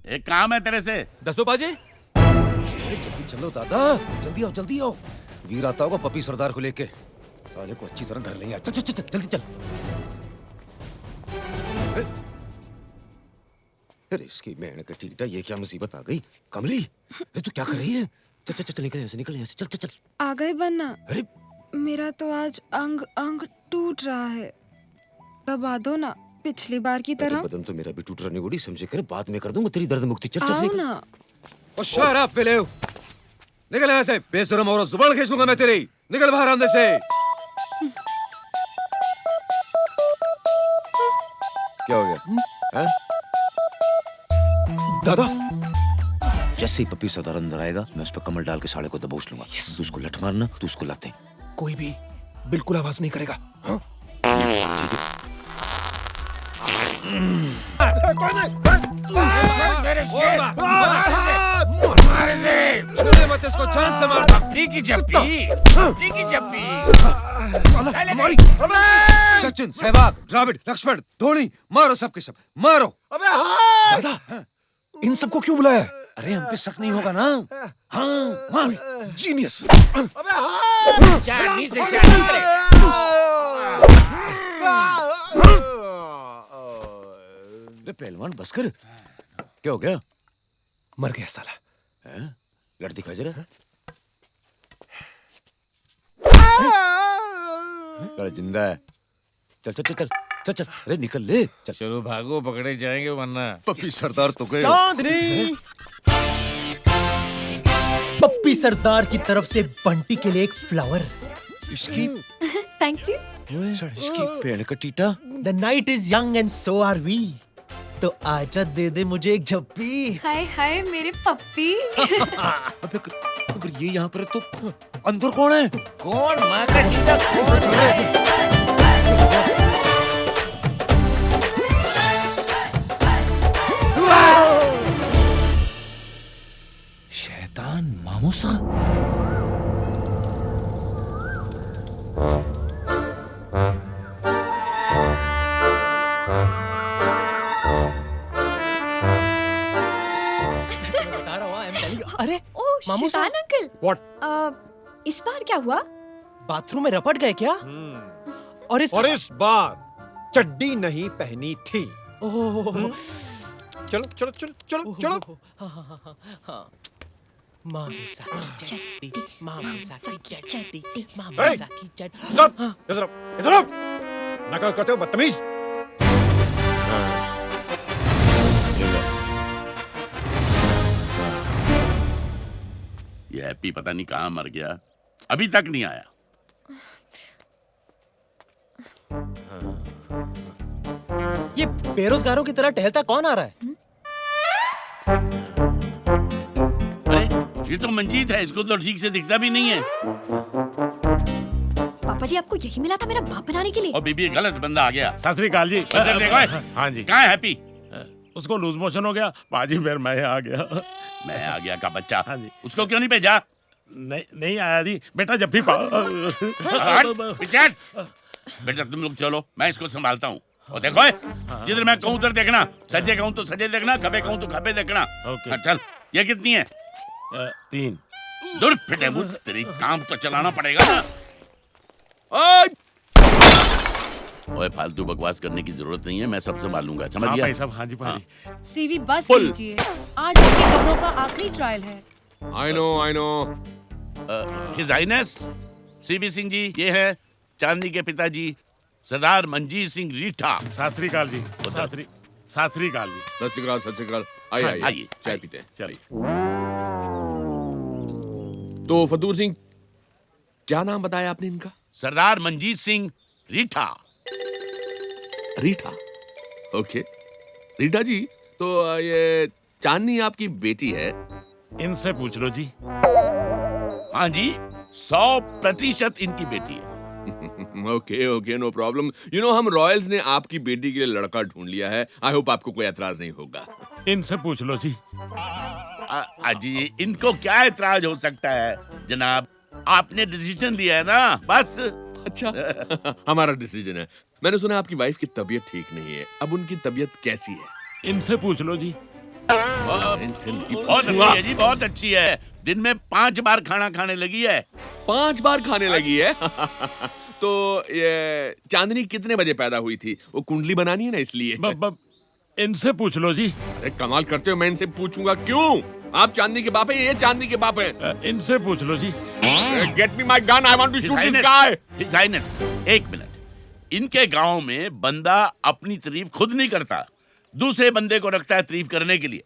एक काम है तेरे से। दसो पाजी। जल्दी चलो दादा, जल्दी आओ। वीर आता होगा पप्पी सरदार को लेके, साले को अच्छी तरह धर लेंगे। चल जल्दी चल। अरे इसकी मैंने का टीटा, ये क्या मुसीबत आ गई? कमली, अरे तू क्या कर रही है? चल निकल यहाँ से, चल। आ गए बनना। अरे मेरा तो आज अंग टूट रहा है, दबा दो ना पिछली बार की तरह। बदन तो मेरा भी टूट रहा, निगोड़ी समझे कर, बाद में कर दूंगा तेरी दर्द मुक्ति। चल आओ निकल। ना। ओ शट अप फेलेव, निकल यहाँ से, बेशरम औरत, जुबान खींच लूंगा मैं तेरी। निकल बाहर अंदर से। क्या हो गया? हैं? दादा, जैसे ही पप्पी सरदार अंदर आएगा, मैं उस पर कमल डाल के साले को दबोच लूंगा। तू उसको लठ मारना, तू उसको लाते। कोई भी बिल्कुल आवाज नहीं करेगा। हाँ? छोड़े मत इसको, जान से मार। सचिन, सहवाग, द्राविड, लक्ष्मण, धोनी, मारो सबके सब, मारो। दादा, इन सबको क्यों बुलाया? अरे हम पे शक नहीं होगा ना? हाँ, मार। जीनियस। चांदी से शादी करे। अरे पहलवान बस कर। क्या हो गया? मर गया साला। हैं? लड़ दिखा जरा। अरे जिंदा है। चल। अरे निकल ले। चलो भागो, पकड़े जाएंगे वरना। पप्पी सरदार तो गए। चांदनी, पप्पी सरदार की तरफ से बंटी के लिए एक फ्लावर। इसकी थैंक यू। इसकी पेड़ का theta. The night is young and so are we. तो आजा दे दे मुझे एक झप्पी। हाय मेरे पप्पी। अगर ये यहाँ पर है तो अंदर कौन है? कौन? माँ का टीटा कौन है? शैतान मामूसा। अरे ओह, मामूसा। शैतान अंकल। What? इस बार क्या हुआ? बाथरूम में रपट गए क्या? और इस बार चड्डी नहीं पहनी थी। ओह, चलो चलो चलो चलो चलो। मामूसा की चड्डी, मामूसा की चड्डी, Hey! मामूसा की चड्डी। Stop! इधर आओ। नकल करते हो बदतमीज। ये हैप्पी पता नहीं कहाँ मर गया, अभी तक नहीं आया। ये बेरोजगारों की तरह टहलता कौन आ रहा है? अरे ये तो मंजीत है, इसको तो ठीक से दिखता भी नहीं है। पापा जी आपको यही मिला था मेरा बाप बनाने के लिए? और बीबी गलत बंदा आ गया। सत श्री अकाल जी। इधर देखो। हाँ जी। कहाँ है हैप्पी? उसको लूज मोशन हो गया बाजी, फिर मैं आ गया। मैं आ गया का बच्चा। हाँ जी। उसको क्यों नहीं भेजा? नहीं आया जी, बेटा जब भी बेटा तुम लोग चलो, मैं इसको संभालता हूँ। और देखो जिधर मैं कहूँ उधर देखना, सजे कहूँ तो सजे देखना, खबे कहूँ तो खबे देखना। चल, ये कितनी है? 3। दूर फिटे मुझ, तेरी काम तो चलाना पड़ेगा ना। ओए फालतू बकवास करने की जरूरत नहीं है, मैं सब संभालूंगा, समझ गया? भाई साहब। हाँ जी भाई। सीवी बस Full. कीजिए, आज आपके कपड़ों का आखिरी ट्रायल है। I know. His Highness, CV Singh ji, ये है चांदनी के पिताजी सरदार मंजीत सिंह रीठा। सत श्री अकाल जी। सत श्री अकाल जी। सत श्री अकाल। आइए चाय पीते हैं। चलिए। तो फतूर सिंह, क्या नाम बताया आपने इनका? सरदार मंजीत सिंह रीठा। रीठा, ओके। रीठा जी, तो ये चांदनी आपकी बेटी है? इनसे पूछ लो जी। हाँ जी, 100% इनकी बेटी है। Okay, no problem. You know, हम रॉयल्स ने आपकी बेटी के लिए लड़का ढूंढ लिया है। आई होप आपको कोई एतराज नहीं होगा। इनसे पूछ लो जी। जी, इनको क्या एतराज हो सकता है जनाब? आपने डिसीजन लिया है ना, बस। अच्छा हमारा डिसीजन है। मैंने सुना आपकी वाइफ की तबीयत ठीक नहीं है, अब उनकी तबीयत कैसी है? इनसे पूछ लो जी। बहुत अच्छी है जी, बहुत अच्छी है। दिन में 5 बार खाना खाने लगी है। 5 बार खाने लगी है? तो ये चांदनी कितने बजे पैदा हुई थी? वो कुंडली बनानी है ना, इसलिए। इनसे पूछ लो जी। अरे कमाल करते हो, मैं इनसे पूछूंगा क्यों? आप चांदनी के बाप है, ये चांदनी के बाप है। इनसे पूछ लो जी। Get me my gun, I want to shoot this guy. His Highness, 1 minute. इनके गांव में बंदा अपनी तारीफ खुद नहीं करता, दूसरे बंदे को रखता है तारीफ करने के लिए।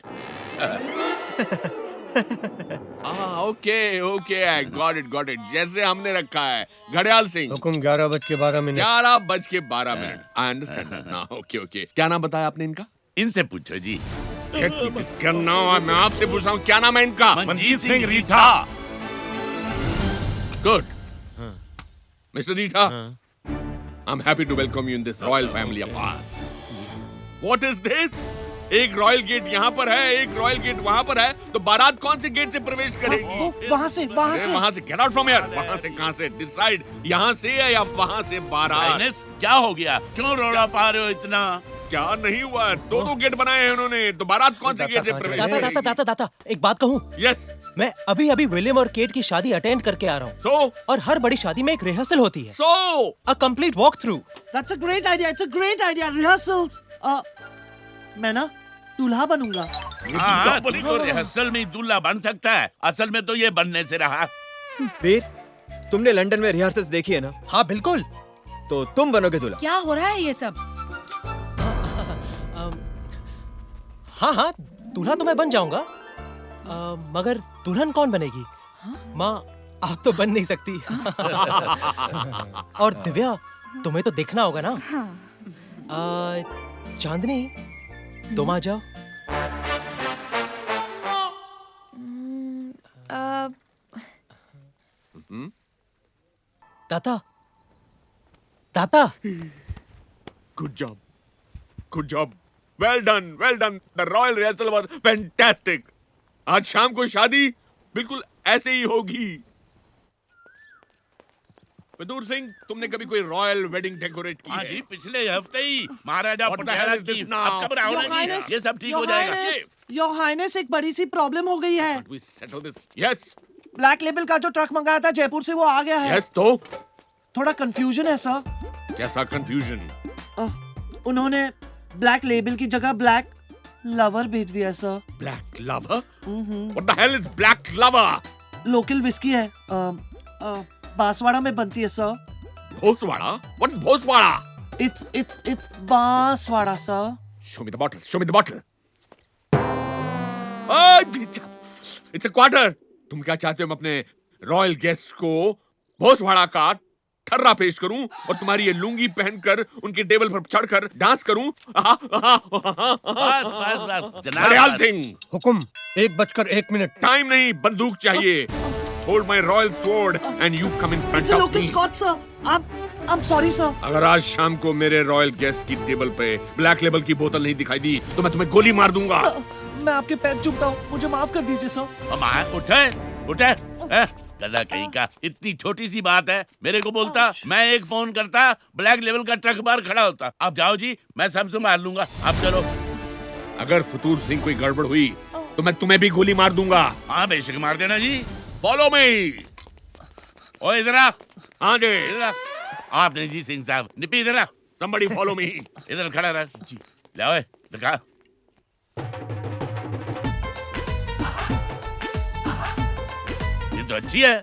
Okay, I got it. जैसे हमने रखा है घड़ियाल सिंह। हुकुम 11:12। 11:12। I understand now. ओके। क्या नाम बताया आपने इनका? इनसे पूछो जी। इसका नाम मैं आपसे पूछ रहा हूँ, क्या नाम है इनका? Manjeet Singh Reetha. Good, Mr Reetha, I am happy to welcome you in this royal family of ours. What is this? एक रॉयल गेट यहाँ पर है, एक रॉयल गेट वहाँ पर है, तो बारात कौन से गेट से प्रवेश करेगी? वहाँ से। वहाँ से। Gate out from here. वहाँ से कहाँ से? डिसाइड, यहाँ से है या वहाँ से बारात? क्या हो गया? क्यों रोड़ा पा रहे हो इतना? क्या नहीं हुआ? 2 गेट बनाए हैं उन्होंने, तो बारात कौन से गेट से प्रवेश करेगी? दाता, एक बात कहूँ? यस। मैं अभी विलियम और केट की शादी अटेंड करके आ रहा हूँ। So? और हर बड़ी शादी में एक रिहर्सल होती है। So? A complete walk through. That's a great idea. It's a great idea. Rehearsals. मैं ना दूल्हा बनूंगा। तो रिहर्सल में दूल्हा बन सकता है, असल में तो ये बनने से रहा। वीर, तुमने लंदन में रिहर्सल्स देखी है ना? हाँ बिल्कुल। तो तुम बनोगे दूल्हा? क्या हो रहा है ये सब? हाँ, दूल्हा तो मैं बन जाऊंगा, मगर दुल्हन कौन बनेगी? माँ, आप तो बन नहीं सकती। और दिव्या, तुम्हें तो देखना होगा ना। चांदनी, तुम आ जाओ। दाता। Good job, well done. The royal rehearsal was fantastic. आज शाम को शादी बिल्कुल ऐसे ही होगी। बदूर सिंह, तुमने कभी कोई रॉयल वेडिंग डेकोरेट की है? जी, पिछले हफ्ते ही महाराजा पटियाला की। अब कब रहोगे जी? ये सब ठीक हो जाएगा। योर हाइनेस, एक बड़ी सी प्रॉब्लम हो गई है। We settle this. Yes, black label का जो ट्रक मंगाया था जयपुर से वो आ गया है। यस तो थोड़ा कंफ्यूजन है सर। कैसा कंफ्यूजन? उन्होंने ब्लैक लेबल की जगह ब्लैक लवर भेज दिया sir. Black lover? What the hell is black lover? Local whisky है, बांसवाड़ा में बनती है sir. भोसवाड़ा? What is भोसवाड़ा? It's Banswara sir. Show me the bottle. Show me the bottle. It's a quarter. तुम क्या चाहते हो? मैं अपने रॉयल गेस्ट को भोसवाड़ा का ठर्रा पेश करूं और तुम्हारी ये लुंगी पहनकर उनके टेबल पर चढ़कर डांस करूं? हरियाल सिंह, हुकुम 1:01। टाइम नहीं, बंदूक चाहिए। Hold my royal sword and you come in front of me. Scotch sir. I'm sorry sir. अगर आज शाम को मेरे रॉयल गेस्ट की टेबल पे ब्लैक लेबल की बोतल नहीं दिखाई दी तो मैं तुम्हें गोली मार दूंगा। मैं आपके पैर चूमता हूँ, मुझे माफ कर दीजिए सर। उठे गधा कहीं का, इतनी छोटी सी बात है मेरे को बोलता। मैं एक फोन करता, ब्लैक लेवल का ट्रक बाहर खड़ा होता। आप जाओ जी, मैं सब संभाल लूंगा, आप चलो। अगर फतूर सिंह कोई गड़बड़ हुई तो मैं तुम्हें भी गोली मार दूंगा। हाँ बेशक मार देना जी। Follow me. ओ इधर आ। हाँ जी इधर आ। आप नहीं जी सिंह साहब, निपी इधर आ। somebody follow me। इधर खड़ा रह जी। ले आओ दिखा। ये तो अच्छी है।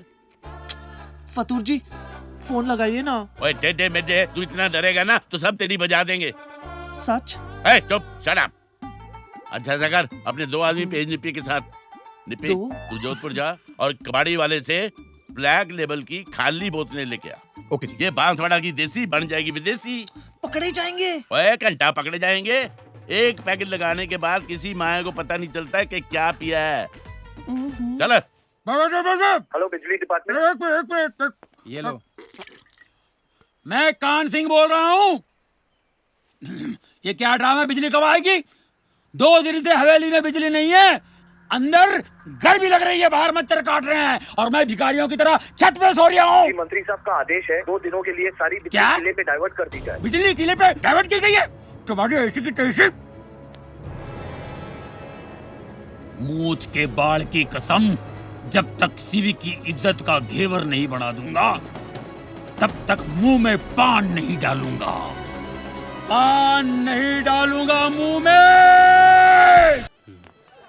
फतूर जी फोन लगाइए ना। ओए टेढ़े मेढ़े, तू इतना डरेगा ना तो सब तेरी बजा देंगे। सच? ए चुप, शट अप। अच्छा सा कर, अपने 2 आदमी भेज निपी के साथ। निपी तू जोधपुर जा और कबाड़ी वाले से ब्लैक लेबल की खाली बोतलें लेके आ। ओके। ये बांसवाड़ा की देसी बन जाएगी विदेशी। पकड़े जाएंगे? ओए घंटा पकड़े जाएंगे। एक पैकेट लगाने के बाद किसी माया को पता नहीं चलता कि क्या पिया है। चल। हेलो बिजली डिपार्टमेंट। एक मिनट ये लो। मैं कान सिंह बोल रहा हूँ। ये क्या ड्रामा, बिजली कब आएगी? 2 दिन से हवेली में बिजली नहीं है, अंदर गर्मी लग रही है, बाहर मच्छर काट रहे हैं और मैं भिखारियों की तरह छत पे सो रहा हूँ। मंत्री साहब का आदेश है 2 दिनों के लिए सारी बिजली क्या? किले पे डाइवर्ट कर दी जाए। बिजली किले पे डाइवर्ट की गई है? तुम्हारी ऐसी की तैसी। मूछ के बाल की कसम, जब तक सीवी की इज्जत का घेवर नहीं बना दूंगा तब तक मुंह में पान नहीं डालूंगा। पान नहीं डालूंगा मुंह में।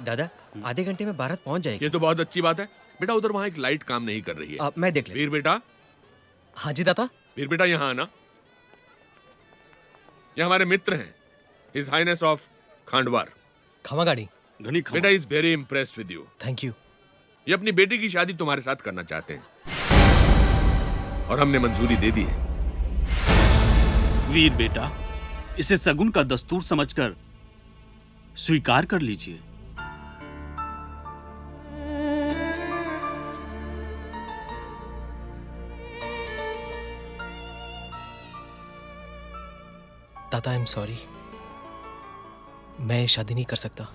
दादा आधे घंटे में भारत पहुंच जाएगी। ये तो बहुत अच्छी बात है बेटा। उधर वहाँ एक लाइट काम नहीं कर रही है। मैं देख लेता। वीर बेटा। हाँ जी दादा। वीर बेटा यहाँ आना। ये हमारे मित्र हैं, हिज हाइनेस ऑफ खांडवार। खमागाड़ी। बेटा is very impressed with you. Thank you. ये अपनी बेटी की शादी तुम्हारे साथ करना चाहते हैं और हमने मंजूरी दे दी है। वीर बेटा, इसे सगुन का दस्तूर समझकर स्वीकार कर लीजिए। दादा आई एम सॉरी, मैं शादी नहीं कर सकता।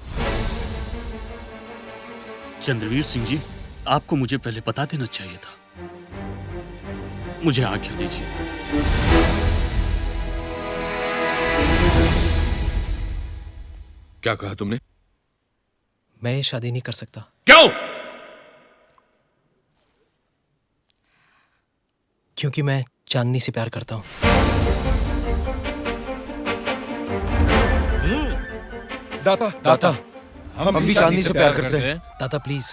चंद्रवीर सिंह जी, आपको मुझे पहले बता देना चाहिए था। मुझे आज्ञा दीजिए। क्या कहा तुमने? मैं शादी नहीं कर सकता। क्यों? क्योंकि मैं चांदनी से प्यार करता हूँ। दाता हम भी चांदनी से प्यार करते हैं। दादा प्लीज,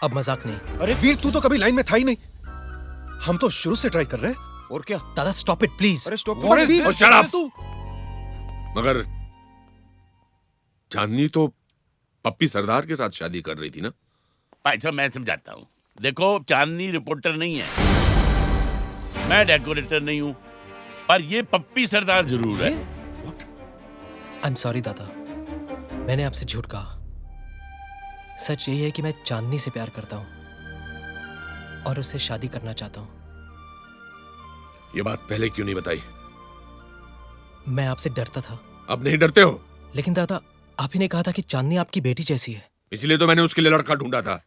अब मजाक नहीं। अरे वीर, तू तो कभी लाइन में था ही नहीं। हम तो शुरू से ट्राई कर रहे हैं। और क्या? दादा स्टॉप इट प्लीज। अरे स्टॉप। मगर चांदनी तो पप्पी सरदार के साथ शादी कर रही थी ना? भाई साहब मैं समझाता हूँ। देखो, चांदनी रिपोर्टर नहीं है, मैं डेकोरेटर नहीं हूँ, पर ये पप्पी सरदार जरूर है। आई एम सॉरी दादा, मैंने आपसे झूठ कहा। सच यही है कि मैं चांदनी से प्यार करता हूँ और उससे शादी करना चाहता हूँ। ये बात पहले क्यों नहीं बताई? मैं आपसे डरता था। अब नहीं डरते हो? लेकिन दादा, आप ही ने कहा था कि चांदनी आपकी बेटी जैसी है। इसलिए तो मैंने उसके लिए लड़का ढूंढा था।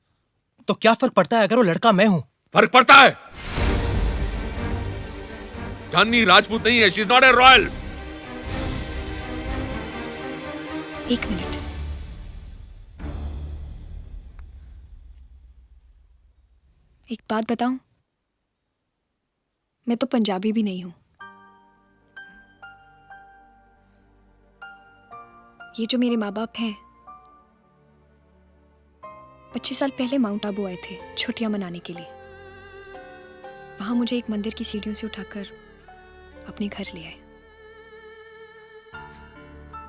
तो क्या फर्क पड़ता है अगर वो लड़का मैं हूं? फर्क पड़ता है। चांदनी राजपूत नहीं है, she is not a royal. एक मिनट। एक बात बताऊं, मैं तो पंजाबी भी नहीं हूं। ये जो मेरे माँ बाप हैं, 25 साल पहले माउंट आबू आए थे छुट्टियां मनाने के लिए। वहां मुझे एक मंदिर की सीढ़ियों से उठाकर अपने घर ले आए।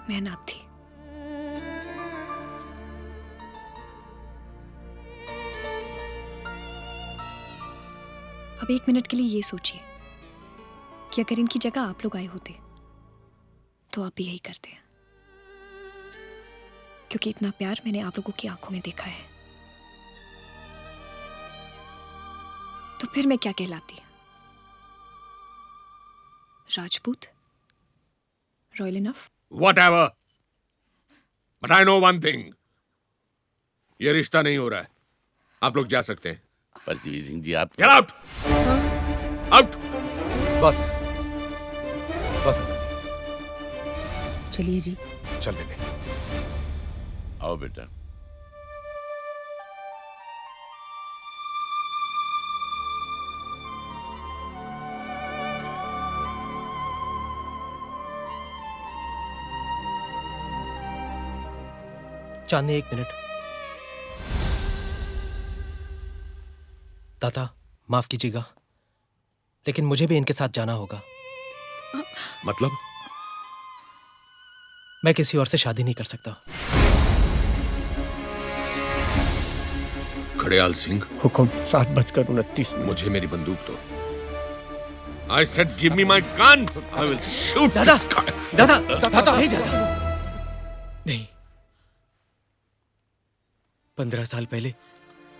मैं अनाथ थी। अब एक मिनट के लिए ये सोचिए कि अगर इनकी जगह आप लोग आए होते तो आप भी यही करते। क्योंकि इतना प्यार मैंने आप लोगों की आंखों में देखा है। तो फिर मैं क्या कहलाती? Rajput? Royal enough? Whatever. But I know one thing. ये रिश्ता नहीं हो रहा है। आप लोग जा सकते हैं। पर सीवी सिंह जी आप Get out! Out! बस बस चलिए जी। चल बेटे। आओ बेटा। चांदनी, एक मिनट। दादा माफ कीजिएगा, लेकिन मुझे भी इनके साथ जाना होगा। मतलब? मैं किसी और से शादी नहीं कर सकता। खड़ेयाल सिंह। हुक्म 7:29। मुझे मेरी बंदूक दो। I said give me my gun. I will shoot. दादा, दादा, दादा, नहीं दादा, नहीं। 15 साल पहले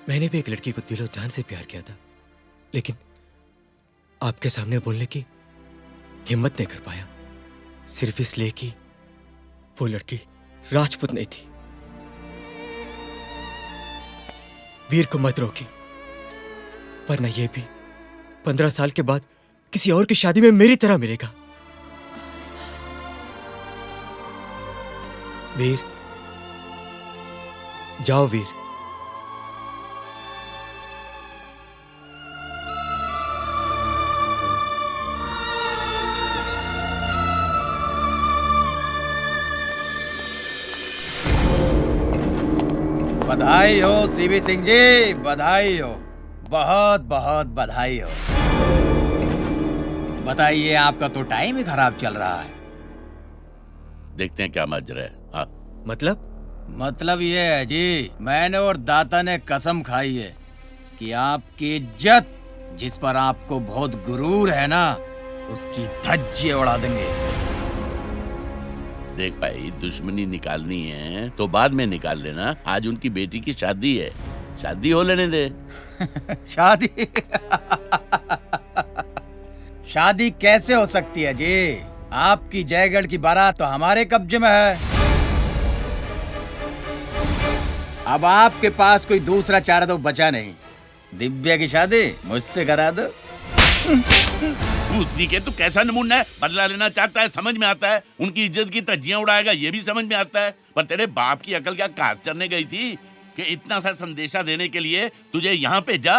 मैंने भी एक लड़की को दिलो जान से प्यार किया था, लेकिन आपके सामने बोलने की हिम्मत नहीं कर पाया, सिर्फ इसलिए कि वो लड़की राजपूत नहीं थी। वीर को मत रोकी, वरना ये भी 15 साल के बाद किसी और की शादी में मेरी तरह मिलेगा। वीर, जाओ वीर। बधाई हो सीवी सिंह जी, बधाई हो, बहुत बहुत बधाई हो। बताइए, आपका तो टाइम ही खराब चल रहा है। देखते हैं क्या मजरा है। हाँ। मतलब ये है जी, मैंने और दाता ने कसम खाई है कि आपकी इज्जत, जिस पर आपको बहुत गुरूर है ना, उसकी धज्जियां उड़ा देंगे। देख भाई, दुश्मनी निकालनी है तो बाद में निकाल लेना। आज उनकी बेटी की शादी है, शादी हो लेने दे। शादी शादी कैसे हो सकती है जी? आपकी जयगढ़ की बारात तो हमारे कब्जे में है। अब आपके पास कोई दूसरा चारा तो बचा नहीं। दिव्या की शादी मुझसे करा दो। भूतनी के तू कैसा नमूना है? बदला लेना चाहता है, समझ में आता है। उनकी इज्जत की धज्जियां उड़ाएगा, ये भी समझ में आता है। पर तेरे बाप की अकल क्या घास चरने गई थी कि इतना सा संदेशा देने के लिए तुझे यहाँ पे जा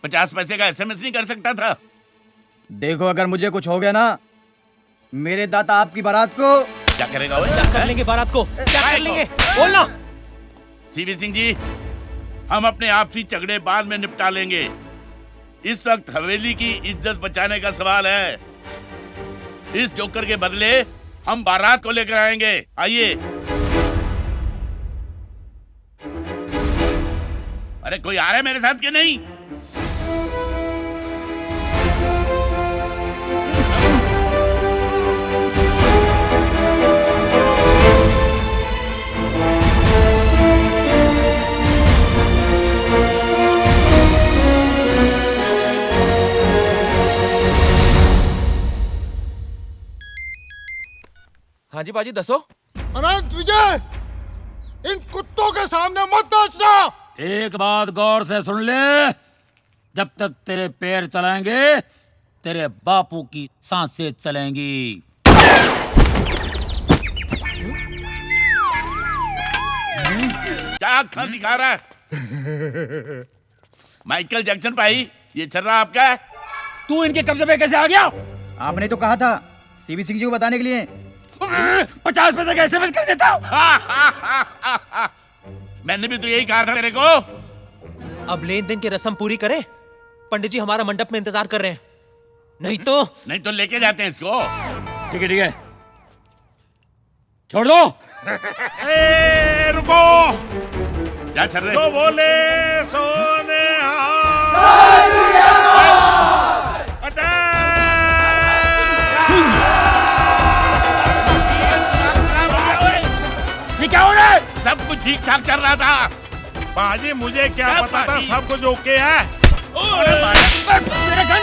50 पैसे का SMS नहीं कर सकता था? देखो, अगर मुझे कुछ हो गया ना, मेरे दाता आपकी बारात को क्या करेगा? वो क्या कर लेंगे? बारात को क्या कर लेंगे? बोलना। सीवी सिंह जी, हम अपने आपसी झगड़े बाद में निपटा लेंगे। इस वक्त हवेली की इज्जत बचाने का सवाल है। इस जोकर के बदले हम बारात को लेकर आएंगे। आइए। अरे कोई आ रहा है मेरे साथ कि नहीं? हाँ जी बाजी, दसो। अनंत विजय, इन कुत्तों के सामने मत नाचना। एक बात गौर से सुन ले, जब तक तेरे पैर चलेंगे, तेरे बापू की सांसें चलेंगी। क्या अक्खर दिखा रहा है? माइकल जैक्सन भाई, ये छर्रा आपका है? तू इनके कब्जे पे कैसे आ गया? आपने तो कहा था सीवी सिंह जी को बताने के लिए। 50 पैसे का एसएमएस कर देता हूँ। मैंने भी तो यही कहा था तेरे को। अब लेन देन की रस्म पूरी करें। पंडित जी हमारा मंडप में इंतजार कर रहे हैं। नहीं तो लेके जाते हैं इसको। ठीक है छोड़ दो। रुको, क्या चल रहे? तो बोले सोने ये क्या हो रहा है? सब कुछ ठीक ठाक चल रहा था। बाजी मुझे क्या पता था सब कुछ ओके है। मेरा गन।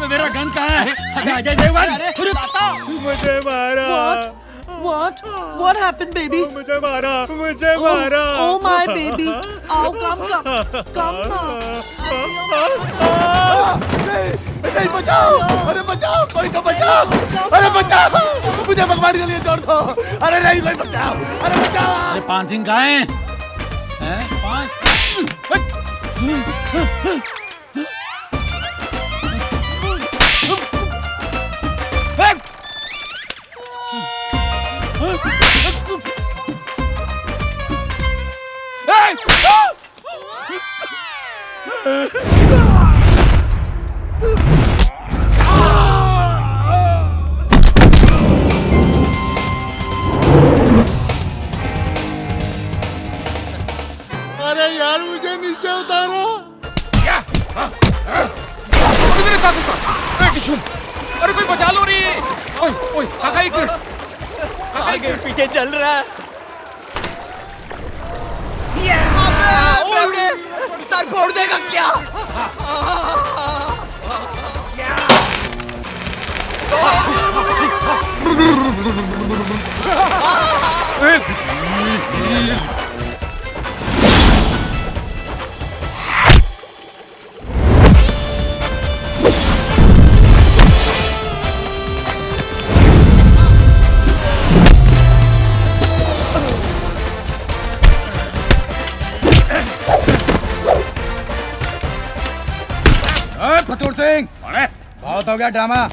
मेरा गन कहाँ है? अजय देवगन मुझे मारा। What happened, baby? मुझे मारा। Oh my baby. आओ, come now. नहीं बचाओ, अरे बचाओ, कोई तो बचाओ, अरे बचाओ, मुझे भगवान के लिए छोड़ दो, अरे नहीं कोई बचाओ, अरे बचाओ। अरे पान सिंह कहाँ हैं? अरे यार मुझे नीचे उतारो। मेरे काका साहब, किशुन, अरे कोई बचा लो रे। ओए काका एक मिनट। आगे पीछे चल रहा है। सर फोड़ देगा क्या? फतूर सिंह, बहुत हो गया ड्रामा।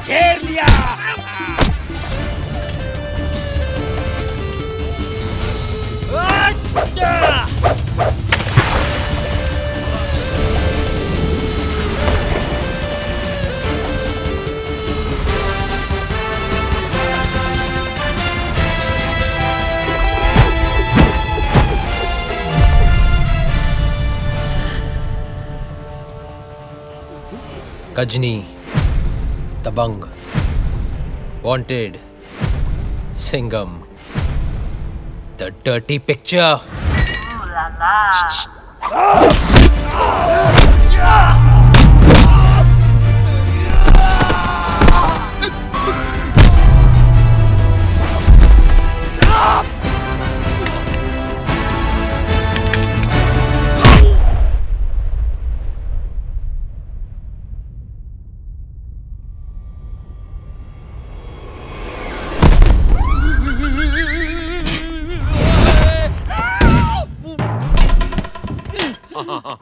घेर लिया। Ghajini, Dabangg, Wanted, Singham, The Dirty Picture.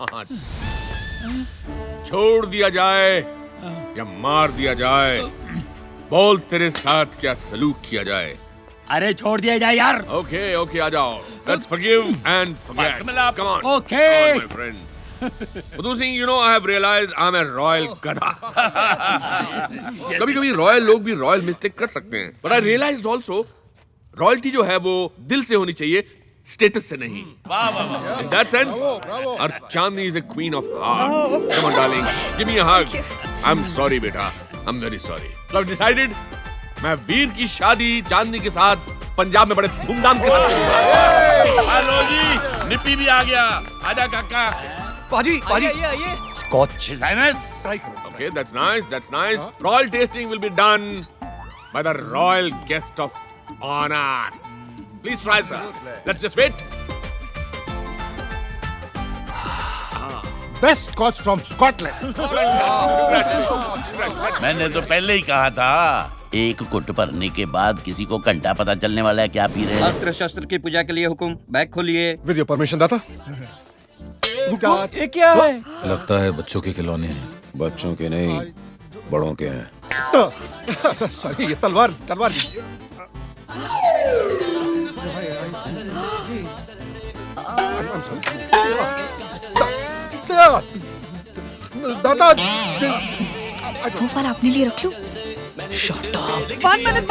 not? छोड़ दिया जाए या मार दिया जाए? बोल, तेरे साथ क्या सलूक किया जाए? अरे छोड़ दिया जाए यार। Okay, okay, आ जाओ। Let's forgive and forget. Come on. Okay. Come on, my friend. Pudhu Singh, you know, I have realized I'm a royal गधा। कभी-कभी रॉयल लोग भी रॉयल मिस्टेक कर सकते हैं। But I realized also, royalty जो है वो दिल से होनी चाहिए, स्टेटस से नहीं। In that sense, our Chandni is a queen of hearts. Come on, darling, give me a hug. I'm sorry, बेटा. I'm very sorry. So I've decided, मैं वीर की शादी चांदनी के साथ पंजाब में बड़े धूमधाम के साथ करूंगा। हेलो जी, निप्पी भी आ गया। आजा काका। पाजी, पाजी। Scotch Guinness. Okay, that's nice. That's nice. Royal tasting will be done by the royal guest of honor. Please try, sir. Let's just wait. Best Scotch from Scotland. मैंने तो पहले ही कहा था, एक घुट भरने के बाद किसी को घंटा पता चलने वाला है क्या पी रहे हैं। अस्त्र शस्त्र की पूजा के लिए हुकुम। बैग खोलिए। With your permission, दाता। ये क्या है? लगता है बच्चों के खिलौने हैं। बच्चों के नहीं, बड़ों के हैं। सॉरी, ये तलवार दीजिए। दादा, वो वाला अपने लिए रख लूं। One minute.